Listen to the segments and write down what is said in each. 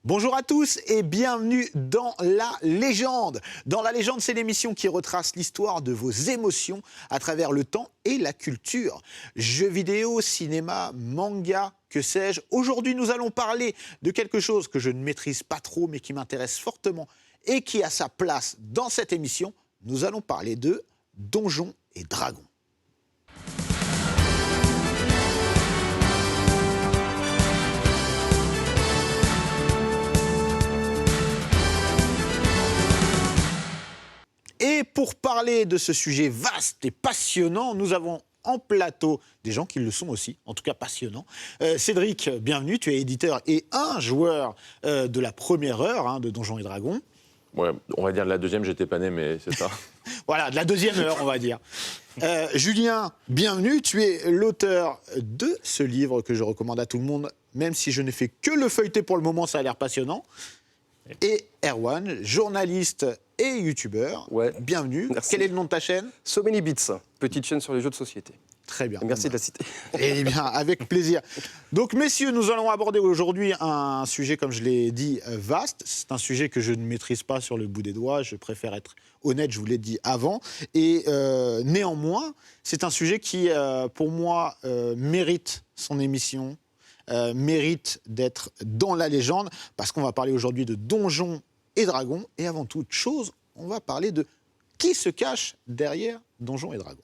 Bonjour à tous et bienvenue dans La Légende. Dans La Légende, c'est l'émission qui retrace l'histoire de vos émotions à travers le temps et la culture. Jeux vidéo, cinéma, manga, que sais-je. Aujourd'hui, nous allons parler de quelque chose que je ne maîtrise pas trop mais qui m'intéresse fortement et qui a sa place dans cette émission. Nous allons parler de Donjons et Dragons. Et pour parler de ce sujet vaste et passionnant, nous avons en plateau des gens qui le sont aussi, en tout cas passionnants. Cédric, bienvenue, tu es éditeur et un joueur de la première heure de Donjons et Dragons. Ouais, on va dire de la deuxième, j'étais pas né, mais c'est ça. Voilà, de la deuxième heure, on va dire. Julien, bienvenue, tu es l'auteur de ce livre que je recommande à tout le monde, même si je n'ai fait que le feuilleter pour le moment, ça a l'air passionnant. Et Erwan, journaliste et youtubeur. Ouais. Bienvenue. Merci. Quel est le nom de ta chaîne ? So Many Bits, petite chaîne sur les jeux de société. Très bien. Merci de la citer. Eh bien, avec plaisir. Donc, messieurs, nous allons aborder aujourd'hui un sujet, comme je l'ai dit, vaste. C'est un sujet que je ne maîtrise pas sur le bout des doigts. Je préfère être honnête, je vous l'ai dit avant. Et néanmoins, c'est un sujet qui, pour moi, mérite son émission, mérite d'être dans la légende, parce qu'on va parler aujourd'hui de Donjons et Dragons. Et avant toute chose, on va parler de qui se cache derrière Donjons et Dragons.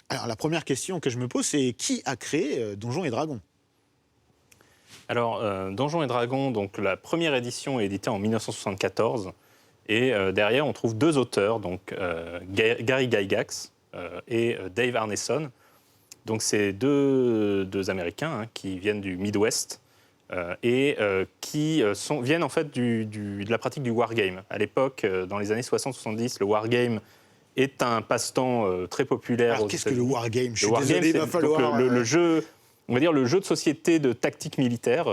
Alors, la première question que je me pose, c'est qui a créé Donjons et Dragons ? Alors, Donjons et Dragons, donc la première édition est éditée en 1974. Et derrière, on trouve deux auteurs, donc Gary Gygax et Dave Arneson. Donc, c'est deux Américains qui viennent du Midwest et qui viennent en fait de la pratique du wargame. À l'époque, dans les années 60-70, le wargame est un passe-temps très populaire. Alors, qu'est-ce que le wargame ? Je suis wargame, désolé, il va falloir... le jeu, on va dire le jeu de société de tactique militaire,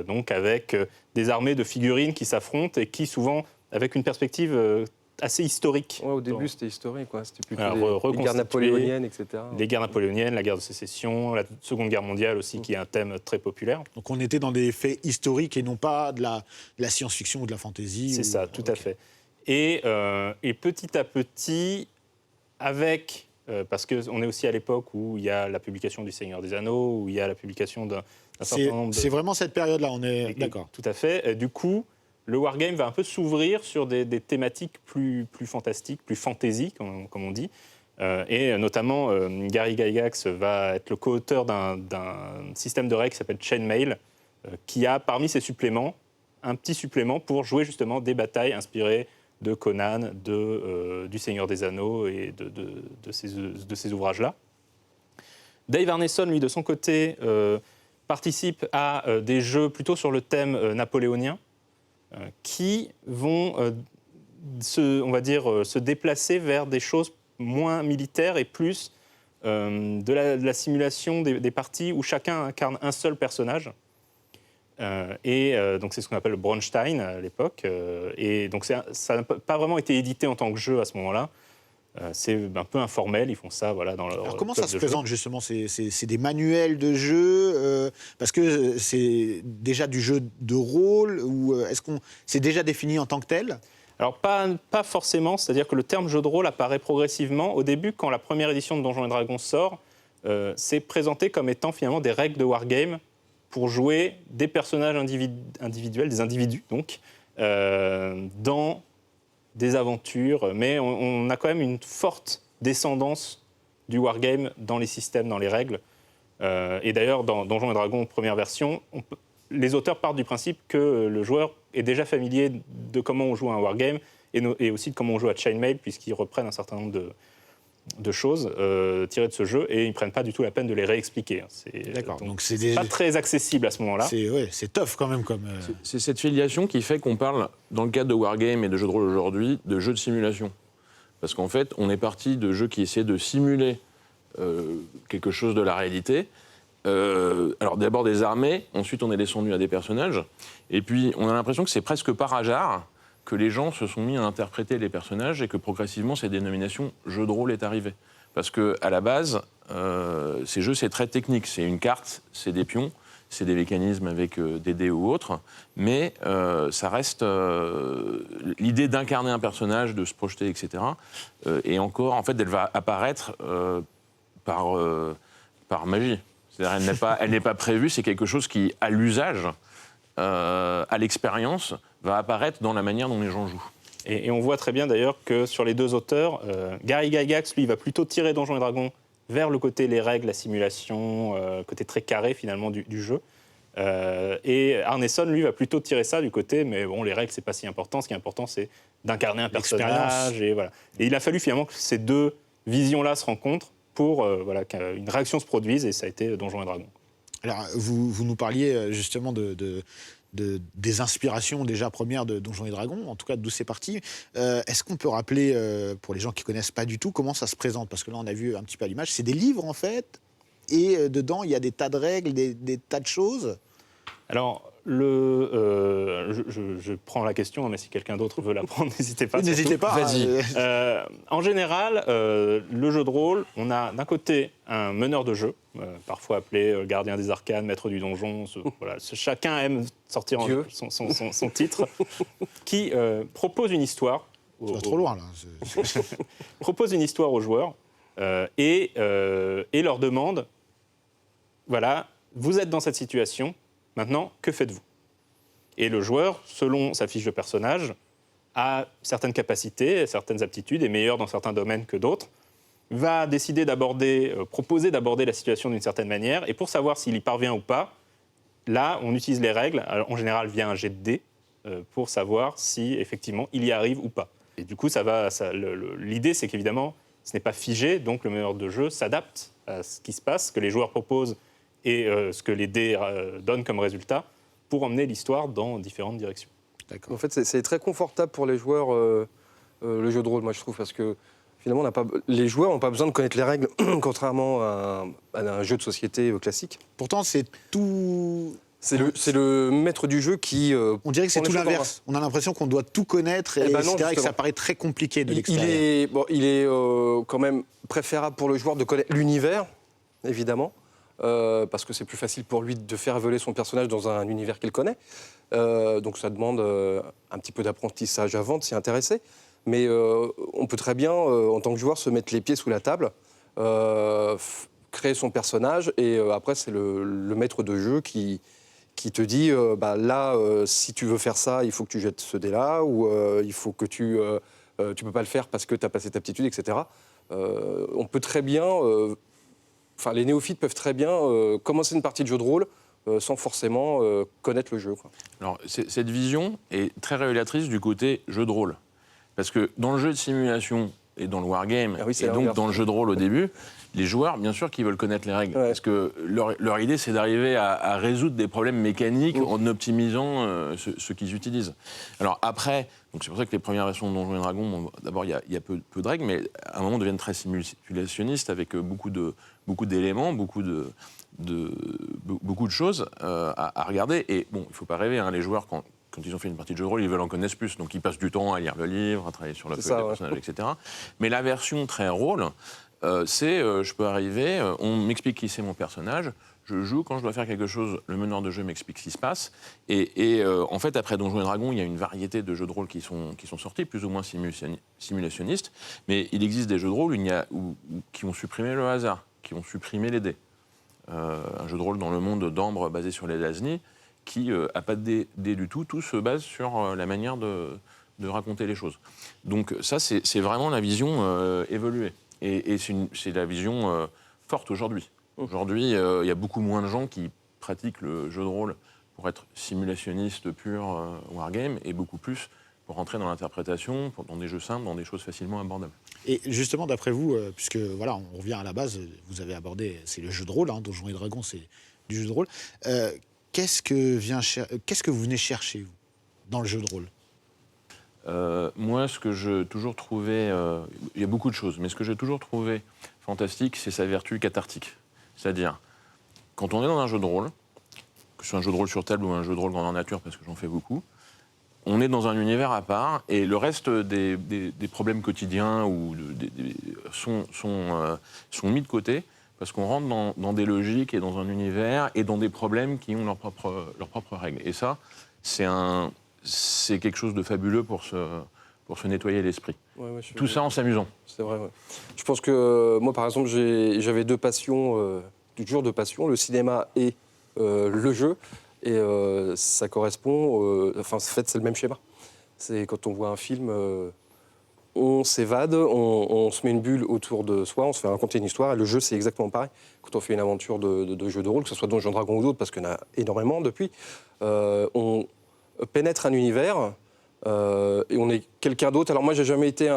donc avec des armées de figurines qui s'affrontent et qui souvent avec une perspective assez historique. Ouais, au début, c'était historique, quoi. C'était plutôt Alors, les guerres napoléoniennes, etc. Les guerres napoléoniennes, la guerre de sécession, la Seconde Guerre mondiale aussi, qui est un thème très populaire. Donc on était dans des faits historiques et non pas de la science-fiction ou de la fantasy. C'est ça, tout à fait. Et petit à petit, avec... parce qu'on est aussi à l'époque où il y a la publication du Seigneur des Anneaux, où il y a la publication d'un certain nombre de... C'est vraiment cette période-là, on est d'accord. Tout à fait. Et du coup, le wargame va un peu s'ouvrir sur des thématiques plus fantastiques, plus fantasy, comme on dit. Et notamment, Gary Gygax va être le co-auteur d'un système de règles qui s'appelle Chainmail, qui a parmi ses suppléments un petit supplément pour jouer justement des batailles inspirées de Conan, du Seigneur des Anneaux et de ces ouvrages-là. Dave Arneson, lui, de son côté, participe à des jeux plutôt sur le thème napoléonien, qui vont, se déplacer vers des choses moins militaires et plus de la simulation des parties où chacun incarne un seul personnage. Donc c'est ce qu'on appelle le Bronstein à l'époque. Et donc ça n'a pas vraiment été édité en tant que jeu à ce moment-là. C'est un peu informel, ils font ça dans leur... Alors comment ça se présente justement ? C'est des manuels de jeu parce que c'est déjà du jeu de rôle ou est-ce qu'on c'est déjà défini en tant que tel ? Alors pas forcément, c'est-à-dire que le terme jeu de rôle apparaît progressivement. Au début, quand la première édition de Donjons et Dragons sort, c'est présenté comme étant finalement des règles de wargame pour jouer des personnages individuels, des individus donc, dans des aventures, mais on a quand même une forte descendance du wargame dans les systèmes, dans les règles. Et d'ailleurs, dans Donjons et Dragons, première version, les auteurs partent du principe que le joueur est déjà familier de comment on joue à un wargame et aussi de comment on joue à Chainmail, puisqu'ils reprennent un certain nombre de choses tirées de ce jeu et ils ne prennent pas du tout la peine de les réexpliquer. D'accord. Donc c'est pas très accessible à ce moment-là. C'est tough quand même comme... C'est cette filiation qui fait qu'on parle, dans le cadre de wargame et de jeux de rôle aujourd'hui, de jeux de simulation. Parce qu'en fait, on est parti de jeux qui essaient de simuler quelque chose de la réalité. Alors d'abord des armées, ensuite on est descendu à des personnages, et puis on a l'impression que c'est presque par hasard que les gens se sont mis à interpréter les personnages et que progressivement cette dénomination jeu de rôle est arrivée. Parce qu'à la base, ces jeux c'est très technique, c'est une carte, c'est des pions, c'est des mécanismes avec des dés ou autres, mais ça reste l'idée d'incarner un personnage, de se projeter, etc. Et encore, en fait, elle va apparaître par magie. C'est-à-dire, elle n'est pas prévue, c'est quelque chose qui, à l'usage, à l'expérience, va apparaître dans la manière dont les gens jouent. Et on voit très bien d'ailleurs que sur les deux auteurs, Gary Gygax, lui, va plutôt tirer Donjons et Dragons vers le côté les règles, la simulation, côté très carré finalement du jeu. Et Arneson, lui, va plutôt tirer ça du côté, mais bon, les règles, c'est pas si important. Ce qui est important, c'est d'incarner un personnage. Et, voilà. Et il a fallu finalement que ces deux visions-là se rencontrent pour qu'une réaction se produise, et ça a été Donjons et Dragons. Alors, vous nous parliez justement des inspirations déjà premières de Donjons et Dragons, en tout cas d'où c'est parti. Est-ce qu'on peut rappeler, pour les gens qui ne connaissent pas du tout, comment ça se présente? Parce que là, on a vu un petit peu à l'image, c'est des livres en fait, et dedans, il y a des tas de règles, des tas de choses. Alors, je prends la question, mais si quelqu'un d'autre veut la prendre, n'hésitez pas. N'hésitez pas. Vas-y. En général, le jeu de rôle, on a d'un côté un meneur de jeu, parfois appelé gardien des arcanes, maître du donjon. Chacun aime sortir son titre, qui propose une histoire. Ça va trop loin, là. Propose une histoire aux joueurs et leur demande, voilà, vous êtes dans cette situation. Maintenant, que faites-vous? Et le joueur, selon sa fiche de personnage, a certaines capacités, certaines aptitudes, est meilleur dans certains domaines que d'autres, va décider proposer d'aborder la situation d'une certaine manière, et pour savoir s'il y parvient ou pas, là, on utilise les règles, alors, en général via un jet de dés, pour savoir si, effectivement, il y arrive ou pas. Et du coup, l'idée, c'est qu'évidemment, ce n'est pas figé, donc le meneur de jeu s'adapte à ce qui se passe, ce que les joueurs proposent, et ce que les dés donnent comme résultat pour emmener l'histoire dans différentes directions. D'accord. En fait, c'est très confortable pour les joueurs, le jeu de rôle, moi, je trouve, parce que finalement, les joueurs n'ont pas besoin de connaître les règles, contrairement à un jeu de société classique. Pourtant, c'est tout... C'est le maître du jeu qui... On dirait que c'est tout l'inverse. On a l'impression qu'on doit tout connaître, et non, c'est vrai que ça paraît très compliqué de il l'extérieur. est quand même préférable pour le joueur de connaître l'univers, évidemment. Parce que c'est plus facile pour lui de faire évoluer son personnage dans un univers qu'il connaît. Donc ça demande un petit peu d'apprentissage avant, de s'y intéresser. Mais on peut très bien, en tant que joueur, se mettre les pieds sous la table, créer son personnage, et après c'est le maître de jeu qui te dit là, si tu veux faire ça, il faut que tu jettes ce dé-là, ou il faut que tu peux pas le faire parce que tu n'as pas cette aptitude, etc. On peut très bien... les néophytes peuvent très bien commencer une partie de jeu de rôle sans forcément connaître le jeu, quoi. Alors, cette vision est très révélatrice du côté jeu de rôle. Parce que dans le jeu de simulation et dans le wargame, et donc dans le jeu de rôle au début, les joueurs, bien sûr, qu'ils veulent connaître les règles. Ouais. Parce que leur idée, c'est d'arriver à résoudre des problèmes mécaniques en optimisant ce qu'ils utilisent. Alors après, donc c'est pour ça que les premières versions de Donjons et Dragons, d'abord, il y a peu de règles, mais à un moment deviennent très simulationnistes avec beaucoup d'éléments, beaucoup de choses à regarder. Et bon, il ne faut pas rêver, hein, les joueurs, quand ils ont fait une partie de jeu de rôle, ils veulent en connaître plus. Donc ils passent du temps à lire le livre, à travailler sur la feuille des personnages, etc. Mais la version très rôle, je peux arriver, on m'explique qui c'est mon personnage, je joue, quand je dois faire quelque chose, le meneur de jeu m'explique ce qui se passe. Et en fait, après Donjons et Dragons, il y a une variété de jeux de rôle qui sont sortis, plus ou moins simulationnistes. Mais il existe des jeux de rôle qui ont supprimé le hasard, qui ont supprimé les dés. Un jeu de rôle dans le monde d'Ambre basé sur les Lasny, qui n'a pas de dés du tout se base sur la manière de raconter les choses. Donc ça, c'est vraiment la vision évoluée. Et c'est la vision forte aujourd'hui. Aujourd'hui, il y a beaucoup moins de gens qui pratiquent le jeu de rôle pour être simulationniste pur wargame, et beaucoup plus pour rentrer dans l'interprétation, dans des jeux simples, dans des choses facilement abordables. Et justement, d'après vous, puisque voilà, on revient à la base, vous avez abordé, c'est le jeu de rôle, hein, Donjons et Dragons, c'est du jeu de rôle. Qu'est-ce que vous venez chercher, vous, dans le jeu de rôle ? Moi, ce que j'ai toujours trouvé... il y a beaucoup de choses, mais ce que j'ai toujours trouvé fantastique, c'est sa vertu cathartique. C'est-à-dire, quand on est dans un jeu de rôle, que ce soit un jeu de rôle sur table ou un jeu de rôle grandeur nature, parce que j'en fais beaucoup, on est dans un univers à part, et le reste des problèmes quotidiens sont mis de côté parce qu'on rentre dans des logiques et dans un univers et dans des problèmes qui ont leurs propres règles. Et ça, c'est quelque chose de fabuleux pour se nettoyer l'esprit. Ouais, Tout ça en s'amusant. C'est vrai, ouais. Je pense que moi, par exemple, j'avais deux passions, toujours deux passions, le cinéma et le jeu. Et ça correspond, en fait, c'est le même schéma. C'est quand on voit un film, on s'évade, on se met une bulle autour de soi, on se fait raconter une histoire. Et le jeu, c'est exactement pareil. Quand on fait une aventure de jeu de rôle, que ce soit Donjons Dragons ou d'autres, parce qu'il y en a énormément depuis, on pénètre un univers et on est quelqu'un d'autre. Alors moi, j'ai jamais été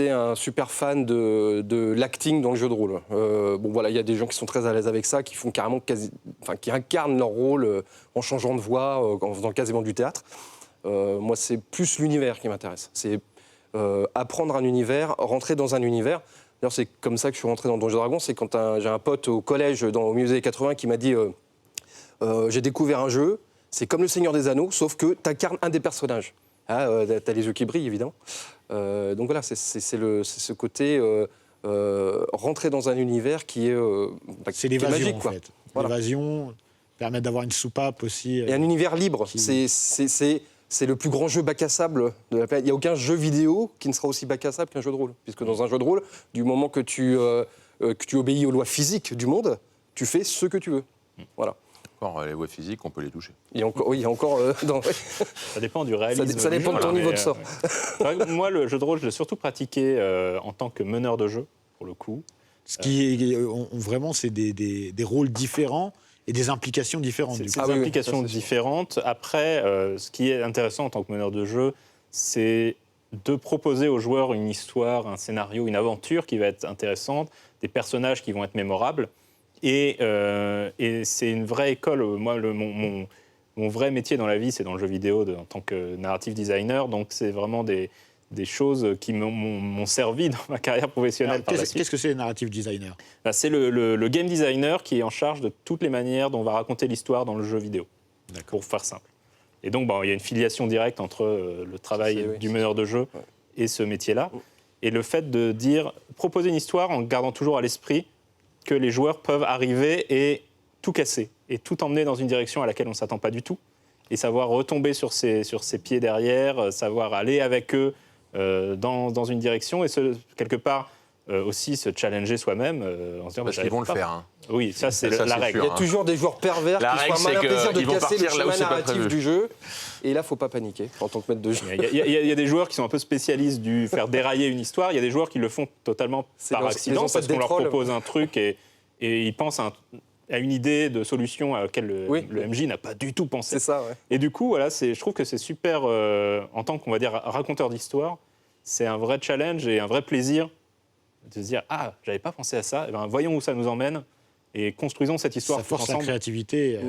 un super fan de l'acting dans le jeu de rôle. Bon voilà, il y a des gens qui sont très à l'aise avec ça, qui font carrément qui incarnent leur rôle en changeant de voix, en faisant quasiment du théâtre. Moi, c'est plus l'univers qui m'intéresse. C'est apprendre un univers, rentrer dans un univers. D'ailleurs, c'est comme ça que je suis rentré dans Donjons Dragons. C'est quand j'ai un pote au collège, au milieu des années 80, qui m'a dit j'ai découvert un jeu, c'est comme le Seigneur des Anneaux, sauf que tu incarnes un des personnages. Ah, t'as les yeux qui brillent, évidemment. Donc voilà, c'est ce côté rentrer dans un univers qui est, C'est qui est l'évasion, magique, en quoi. fait. Voilà. L'évasion permet d'avoir une soupape aussi. Et un univers libre, c'est le plus grand jeu bac à sable de la planète. Il n'y a aucun jeu vidéo qui ne sera aussi bac à sable qu'un jeu de rôle. Puisque dans un jeu de rôle, du moment que tu obéis aux lois physiques du monde, tu fais ce que tu veux. Voilà. Encore, les lois physiques, on peut les toucher. Il y a encore, oui, il y a encore Ça dépend du réalisme. Ça dépend de ton niveau de sort. C'est vrai que moi, le jeu de rôle, je l'ai surtout pratiqué en tant que meneur de jeu, pour le coup. Ce qui vraiment, c'est des rôles différents et des implications différentes. C'est Du des coup. Ah oui, implications ça, c'est sûr. différentes. Après, ce qui est intéressant en tant que meneur de jeu, c'est de proposer aux joueurs une histoire, un scénario, une aventure qui va être intéressante, des personnages qui vont être mémorables. Et c'est une vraie école. Moi, mon vrai métier dans la vie, c'est dans le jeu vidéo en tant que narrative designer. Donc, c'est vraiment des choses qui m'ont servi dans ma carrière professionnelle. Alors, par la suite. qu'est-ce que c'est, narrative designer? Ben, c'est le game designer qui est en charge de toutes les manières dont on va raconter l'histoire dans le jeu vidéo, pour faire simple. Et donc, il y a une filiation directe entre le travail du meneur de jeu et ce métier-là. Et le fait de proposer une histoire en gardant toujours à l'esprit que les joueurs peuvent arriver et tout casser, et tout emmener dans une direction à laquelle on ne s'attend pas du tout, et savoir retomber sur ses pieds derrière, savoir aller avec eux dans une direction, et quelque part aussi se challenger soi-même. En se disant, Parce qu'ils vont le faire. Hein. Oui, ça c'est Ça, la c'est règle. Il y a toujours des joueurs pervers La qui règle, font un malin c'est que plaisir de ils vont casser le partir là où schéma c'est pas narratif prévu. du jeu. Et là, il ne faut pas paniquer en tant que maître de jeu. Il y a des joueurs qui sont un peu spécialistes du faire dérailler une histoire. Il y a des joueurs qui le font totalement C'est par les accident ancêtres parce qu'on des leur trolls. propose un truc et ils pensent à une idée de solution à laquelle le MJ n'a pas du tout pensé. C'est ça, ouais. Et du coup, voilà, je trouve que c'est super, en tant qu'on va dire raconteur d'histoire, c'est un vrai challenge et un vrai plaisir de se dire « Ah, j'avais pas pensé à ça, voyons où ça nous emmène et construisons cette histoire Ça force ensemble. la créativité.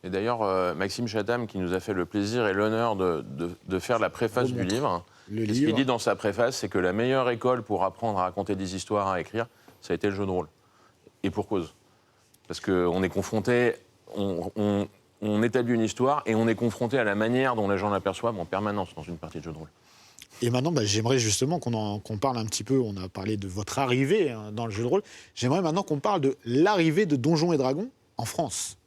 Et d'ailleurs, Maxime Chatham, qui nous a fait le plaisir et l'honneur de faire la préface du livre, Le et ce livre. qu'il dit dans sa préface, c'est que la meilleure école pour apprendre à raconter des histoires, à écrire, ça a été le jeu de rôle. Et pour cause. Parce qu'on est confronté, on établit une histoire et on est confronté à la manière dont les gens l'aperçoivent en permanence dans une partie de jeu de rôle. Et maintenant, j'aimerais justement qu'on parle un petit peu, on a parlé de votre arrivée dans le jeu de rôle, j'aimerais maintenant qu'on parle de l'arrivée de Donjons et Dragons en France.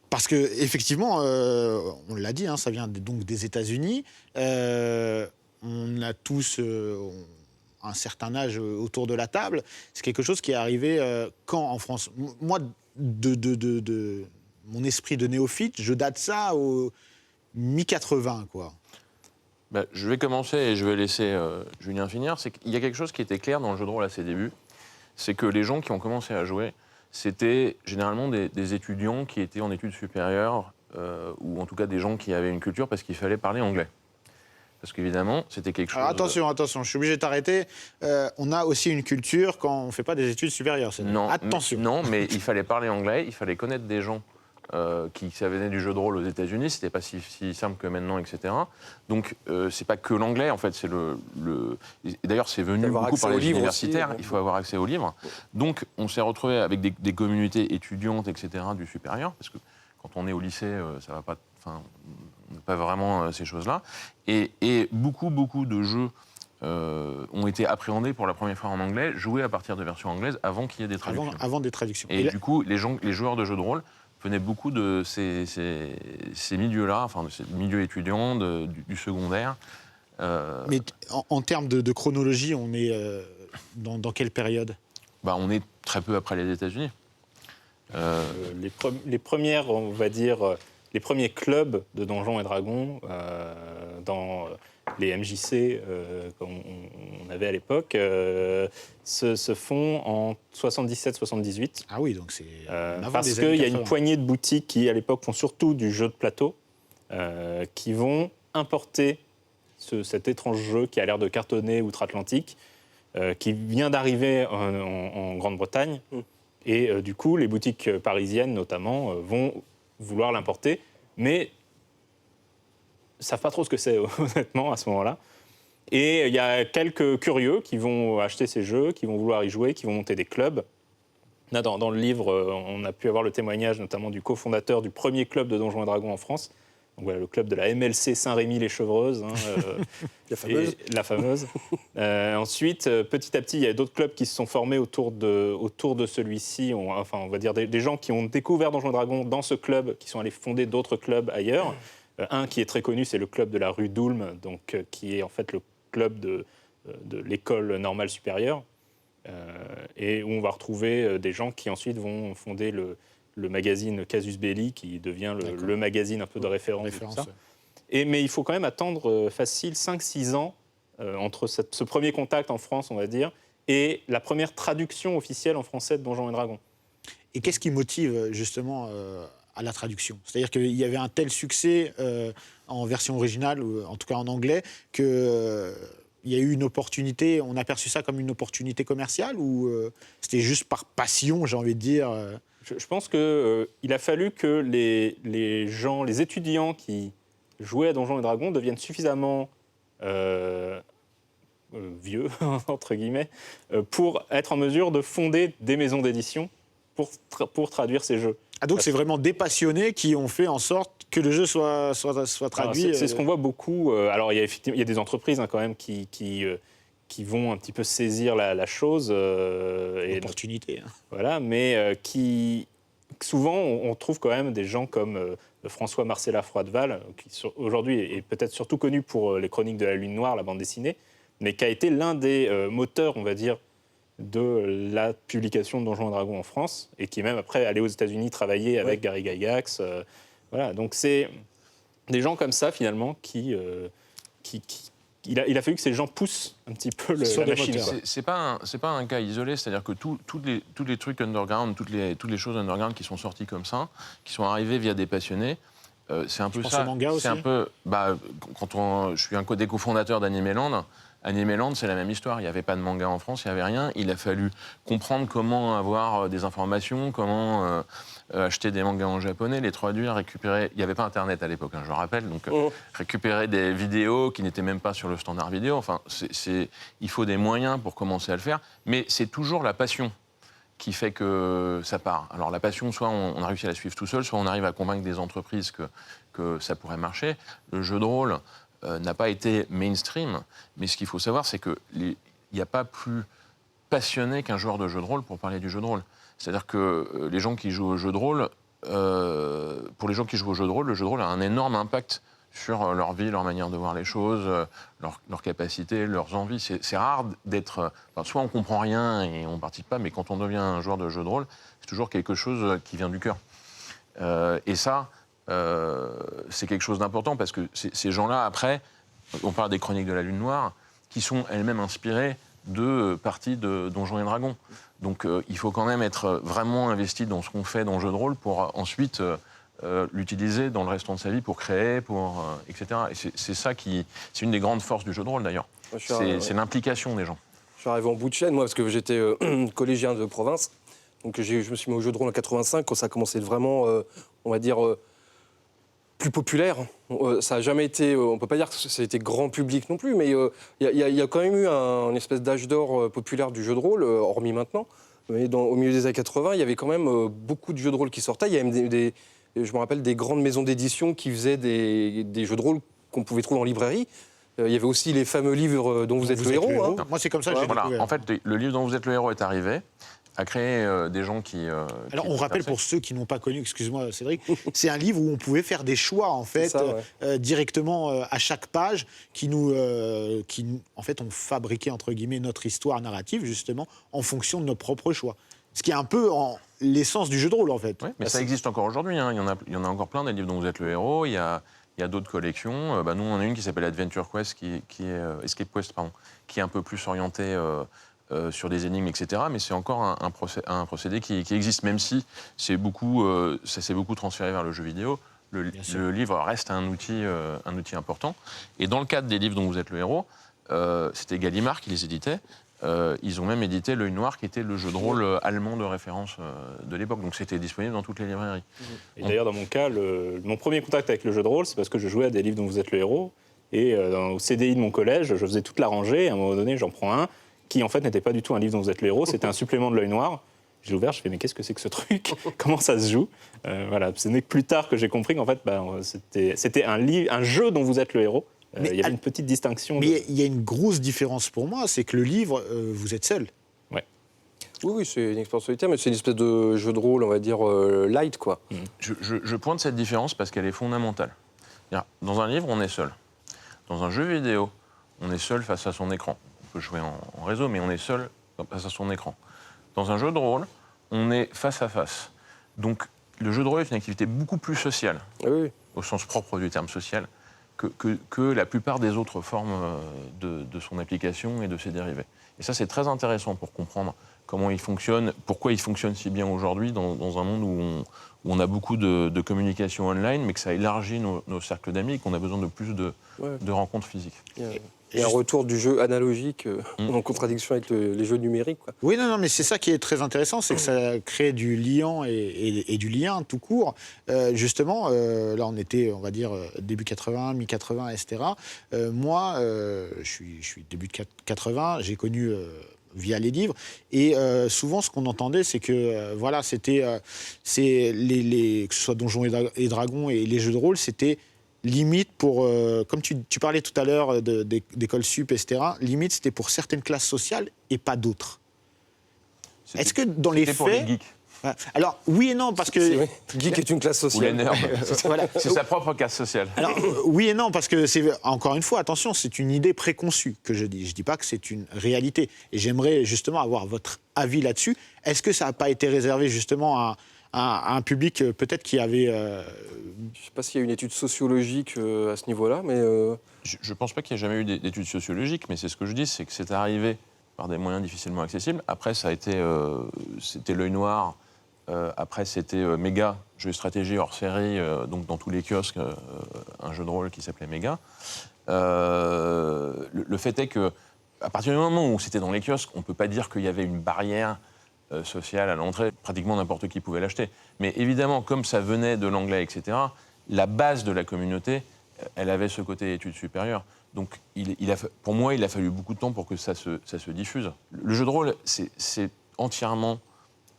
Parce que effectivement, on l'a dit, ça vient donc des États-Unis. On a tous un certain âge autour de la table. C'est quelque chose qui est arrivé quand en France? Moi, de mon esprit de néophyte, je date ça au mi-80, quoi. Je vais commencer et je vais laisser Julien finir. C'est qu'il y a quelque chose qui était clair dans le jeu de rôle à ses débuts, c'est que les gens qui ont commencé à jouer, c'était généralement des étudiants qui étaient en études supérieures, ou en tout cas des gens qui avaient une culture parce qu'il fallait parler anglais. Parce qu'évidemment, c'était quelque chose... Alors attention, je suis obligé de t'arrêter. On a aussi une culture quand on ne fait pas des études supérieures. Non, attention. Non, mais il fallait parler anglais, il fallait connaître des gens qui venaient du jeu de rôle aux États-Unis. C'était pas si simple que maintenant, etc. Donc, c'est pas que l'anglais, en fait. C'est et d'ailleurs, c'est venu beaucoup par les universitaires. Il faut avoir accès aux livres. Donc, on s'est retrouvé avec des communautés étudiantes, etc., du supérieur, parce que quand on est au lycée, ça va pas... Enfin, pas vraiment ces choses-là. Et beaucoup de jeux ont été appréhendés pour la première fois en anglais, joués à partir de versions anglaises avant qu'il y ait des traductions. Avant des traductions. Et du coup, les joueurs de jeux de rôle venaient beaucoup de ces milieux-là, enfin de ces milieux étudiants, du secondaire. Mais en termes de chronologie, on est dans quelle période ? On est très peu après les États-Unis. Les premières, on va dire, les premiers clubs de Donjons et Dragons dans les MJC qu'on avait à l'époque se font en 77-78. Ah oui, donc c'est parce qu'il y a une poignée de boutiques qui, à l'époque, font surtout du jeu de plateau, qui vont importer cet étrange jeu qui a l'air de cartonner outre-Atlantique, qui vient d'arriver en Grande-Bretagne. Et du coup, les boutiques parisiennes, notamment, vont vouloir l'importer, mais ne savent pas trop ce que c'est, honnêtement, à ce moment-là. Et il y a quelques curieux qui vont acheter ces jeux, qui vont vouloir y jouer, qui vont monter des clubs. Là, dans le livre, on a pu avoir le témoignage, notamment du cofondateur du premier club de Donjons et Dragons en France. Donc voilà, le club de la MLC Saint-Rémy-les-Chevreuses. La fameuse. Ensuite, petit à petit, il y a d'autres clubs qui se sont formés autour de celui-ci. On va dire des gens qui ont découvert Donjons et Dragons dans ce club, qui sont allés fonder d'autres clubs ailleurs. Un qui est très connu, c'est le club de la rue d'Ulm, donc, qui est en fait le club de l'école normale supérieure. Et où on va retrouver des gens qui ensuite vont fonder le magazine Casus Belli, qui devient le magazine un peu de référence. Ouais. Mais il faut quand même attendre facile 5-6 ans entre ce premier contact en France, on va dire, et la première traduction officielle en français de Donjons et Dragons. Et qu'est-ce qui motive justement à la traduction ? C'est-à-dire qu'il y avait un tel succès en version originale, ou en tout cas en anglais, que... il y a eu une opportunité, on a perçu ça comme une opportunité commerciale ou c'était juste par passion, j'ai envie de dire Je pense qu'il a fallu que les gens, les étudiants qui jouaient à Donjons et Dragons deviennent suffisamment vieux, entre guillemets, pour être en mesure de fonder des maisons d'édition pour traduire ces jeux. Ah, donc c'est vraiment des passionnés qui ont fait en sorte que le jeu soit traduit. C'est ce qu'on voit beaucoup. Alors il y a des entreprises quand même qui vont un petit peu saisir la chose. L'opportunité. Voilà, mais souvent on trouve quand même des gens comme François Marcella Froideval, qui aujourd'hui est peut-être surtout connu pour les Chroniques de la Lune Noire, la bande dessinée, mais qui a été l'un des moteurs, on va dire, de la publication de Donjons et Dragons en France, et qui est même après allé aux États-Unis travailler avec Gary Gygax. Voilà, donc c'est des gens comme ça, finalement, il a fallu que ces gens poussent un petit peu la machine. C'est pas un cas isolé, c'est-à-dire que tous les trucs underground, toutes les choses underground qui sont sorties comme ça, qui sont arrivées via des passionnés, c'est un peu ça. Manga aussi. C'est un peu, je suis un des cofondateurs d'Animeland. Animeland, c'est la même histoire. Il n'y avait pas de manga en France, il n'y avait rien. Il a fallu comprendre comment avoir des informations, comment acheter des mangas en japonais, les traduire, récupérer... Il n'y avait pas Internet à l'époque, je rappelle. Donc, récupérer des vidéos qui n'étaient même pas sur le standard vidéo. Enfin, il faut des moyens pour commencer à le faire. Mais c'est toujours la passion qui fait que ça part. Alors, la passion, soit on a réussi à la suivre tout seul, soit on arrive à convaincre des entreprises que ça pourrait marcher. Le jeu de rôle... n'a pas été mainstream, mais ce qu'il faut savoir, c'est qu'il n'y a pas plus passionné qu'un joueur de jeu de rôle pour parler du jeu de rôle. C'est-à-dire que les gens qui jouent au jeu de rôle, pour les gens qui jouent au jeu de rôle, le jeu de rôle a un énorme impact sur leur vie, leur manière de voir les choses, leurs capacités, leurs envies. C'est rare d'être... soit on ne comprend rien et on ne participe pas, mais quand on devient un joueur de jeu de rôle, c'est toujours quelque chose qui vient du cœur. Et ça... c'est quelque chose d'important parce que ces gens-là, après, on parle des Chroniques de la Lune Noire, qui sont elles-mêmes inspirées de parties de Donjons et Dragons. Donc il faut quand même être vraiment investi dans ce qu'on fait dans le jeu de rôle pour ensuite l'utiliser dans le restant de sa vie pour créer, etc. Et c'est ça c'est une des grandes forces du jeu de rôle d'ailleurs. C'est l'implication des gens. Je suis arrivé en bout de chaîne, moi, parce que j'étais collégien de province. Donc je me suis mis au jeu de rôle en 85, quand ça a commencé vraiment, on va dire... plus populaire. Ça n'a jamais été... on ne peut pas dire que ça a été grand public non plus, mais il y a quand même eu une espèce d'âge d'or populaire du jeu de rôle, hormis maintenant. Mais au milieu des années 80, il y avait quand même beaucoup de jeux de rôle qui sortaient. Il y a même je me rappelle des grandes maisons d'édition qui faisaient des jeux de rôle qu'on pouvait trouver en librairie. Il y avait aussi les fameux livres dont vous êtes le héros. Hein. Moi, c'est comme ça que j'ai découvert. En fait, le livre dont vous êtes le héros est arrivé, a créé des gens qui... Alors, on rappelle pour ceux qui n'ont pas connu, excuse-moi Cédric, c'est un livre où on pouvait faire des choix, en fait, directement à chaque page, qui, en fait, ont fabriqué, entre guillemets, notre histoire narrative, justement, en fonction de nos propres choix. Ce qui est un peu l'essence du jeu de rôle, en fait. Oui, mais ça existe encore aujourd'hui. Hein. Il y en a encore plein, des livres dont vous êtes le héros. Il y a d'autres collections. Nous, on en a une qui s'appelle Adventure Quest, Escape Quest, pardon, qui est un peu plus orientée... sur des énigmes, etc. Mais c'est encore un procédé qui existe, même si ça s'est beaucoup transféré vers le jeu vidéo. Le livre reste un outil important. Et dans le cadre des livres dont vous êtes le héros, c'était Gallimard qui les éditait. Ils ont même édité L'Œil Noir, qui était le jeu de rôle allemand de référence de l'époque. Donc c'était disponible dans toutes les librairies. Et d'ailleurs, dans mon cas, mon premier contact avec le jeu de rôle, c'est parce que je jouais à des livres dont vous êtes le héros. Et au CDI de mon collège, je faisais toute la rangée. Et à un moment donné, j'en prends un qui, en fait, n'était pas du tout un livre dont vous êtes le héros. C'était un supplément de L'Œil Noir. J'ai ouvert, je fais, mais qu'est-ce que c'est que ce truc? Comment ça se joue? Voilà, ce n'est que plus tard que j'ai compris qu'en fait, c'était un jeu dont vous êtes le héros. Il y avait une petite distinction. Mais il y a une grosse différence pour moi, c'est que le livre, vous êtes seul. Ouais. Oui, c'est une expérience solitaire, mais c'est une espèce de jeu de rôle, on va dire, light, quoi. Je pointe cette différence parce qu'elle est fondamentale. Dans un livre, on est seul. Dans un jeu vidéo, on est seul face à son écran. On peut jouer en réseau, mais on est seul face à son écran. Dans un jeu de rôle, on est face à face. Donc, le jeu de rôle est une activité beaucoup plus sociale, au sens propre du terme social, que la plupart des autres formes de son application et de ses dérivés. Et ça, c'est très intéressant pour comprendre comment il fonctionne, pourquoi il fonctionne si bien aujourd'hui dans un monde où on a beaucoup de communication online, mais que ça élargit nos cercles d'amis et qu'on a besoin de plus de rencontres physiques. Et un retour du jeu analogique en contradiction avec les jeux numériques, quoi. Oui, non, mais c'est ça qui est très intéressant, c'est que ça crée du liant et du lien tout court. Justement, là, on était, on va dire, début 80, mi-80, etc. Moi, je suis début de 80, j'ai connu... via les livres, et souvent ce qu'on entendait, c'est que voilà, c'était que ce soit Donjons et Dragons et les jeux de rôle, c'était limite pour, comme tu parlais tout à l'heure d'école sup, etc., limite c'était pour certaines classes sociales et pas d'autres. Est-ce que dans les faits... pour les geeks. Alors, oui et non, parce que... Geek est une classe sociale. Ou les nerds. Voilà. C'est sa propre classe sociale. Alors, oui et non, parce que c'est, encore une fois, attention, c'est une idée préconçue que je dis. Je ne dis pas que c'est une réalité. Et j'aimerais justement avoir votre avis là-dessus. Est-ce que ça n'a pas été réservé justement à un public peut-être qui avait... Je ne sais pas s'il y a une étude sociologique à ce niveau-là, mais... Je ne pense pas qu'il y ait jamais eu d'études sociologiques, mais c'est ce que je dis, c'est que c'est arrivé par des moyens difficilement accessibles. Après, ça a été... c'était L'Œil Noir. Après, c'était Méga, jeu de stratégie hors série, donc dans tous les kiosques, un jeu de rôle qui s'appelait Méga. Le fait est que, à partir du moment où c'était dans les kiosques, on ne peut pas dire qu'il y avait une barrière sociale à l'entrée. Pratiquement n'importe qui pouvait l'acheter. Mais évidemment, comme ça venait de l'anglais, etc., la base de la communauté, elle avait ce côté études supérieures. Donc, pour moi, il a fallu beaucoup de temps pour que ça se diffuse. Le jeu de rôle, c'est entièrement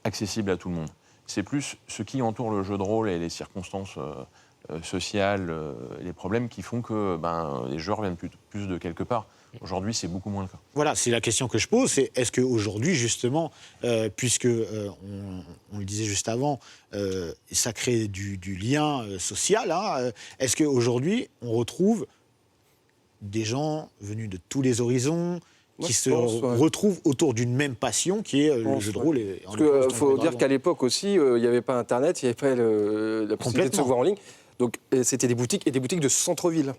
accessible à tout le monde. C'est plus ce qui entoure le jeu de rôle et les circonstances sociales, les problèmes qui font que les joueurs viennent plus de quelque part. Aujourd'hui, c'est beaucoup moins le cas. Voilà, c'est la question que je pose, c'est est-ce qu'aujourd'hui, justement, puisque on le disait juste avant, ça crée du lien social, hein, est-ce qu'aujourd'hui, on retrouve des gens venus de tous les horizons, qui se retrouvent autour d'une même passion qui est le jeu de rôle. Parce qu'il faut dire qu'à l'époque aussi, il n'y avait pas Internet, il n'y avait pas la possibilité de se voir en ligne. Donc c'était des boutiques et des boutiques de centre-ville.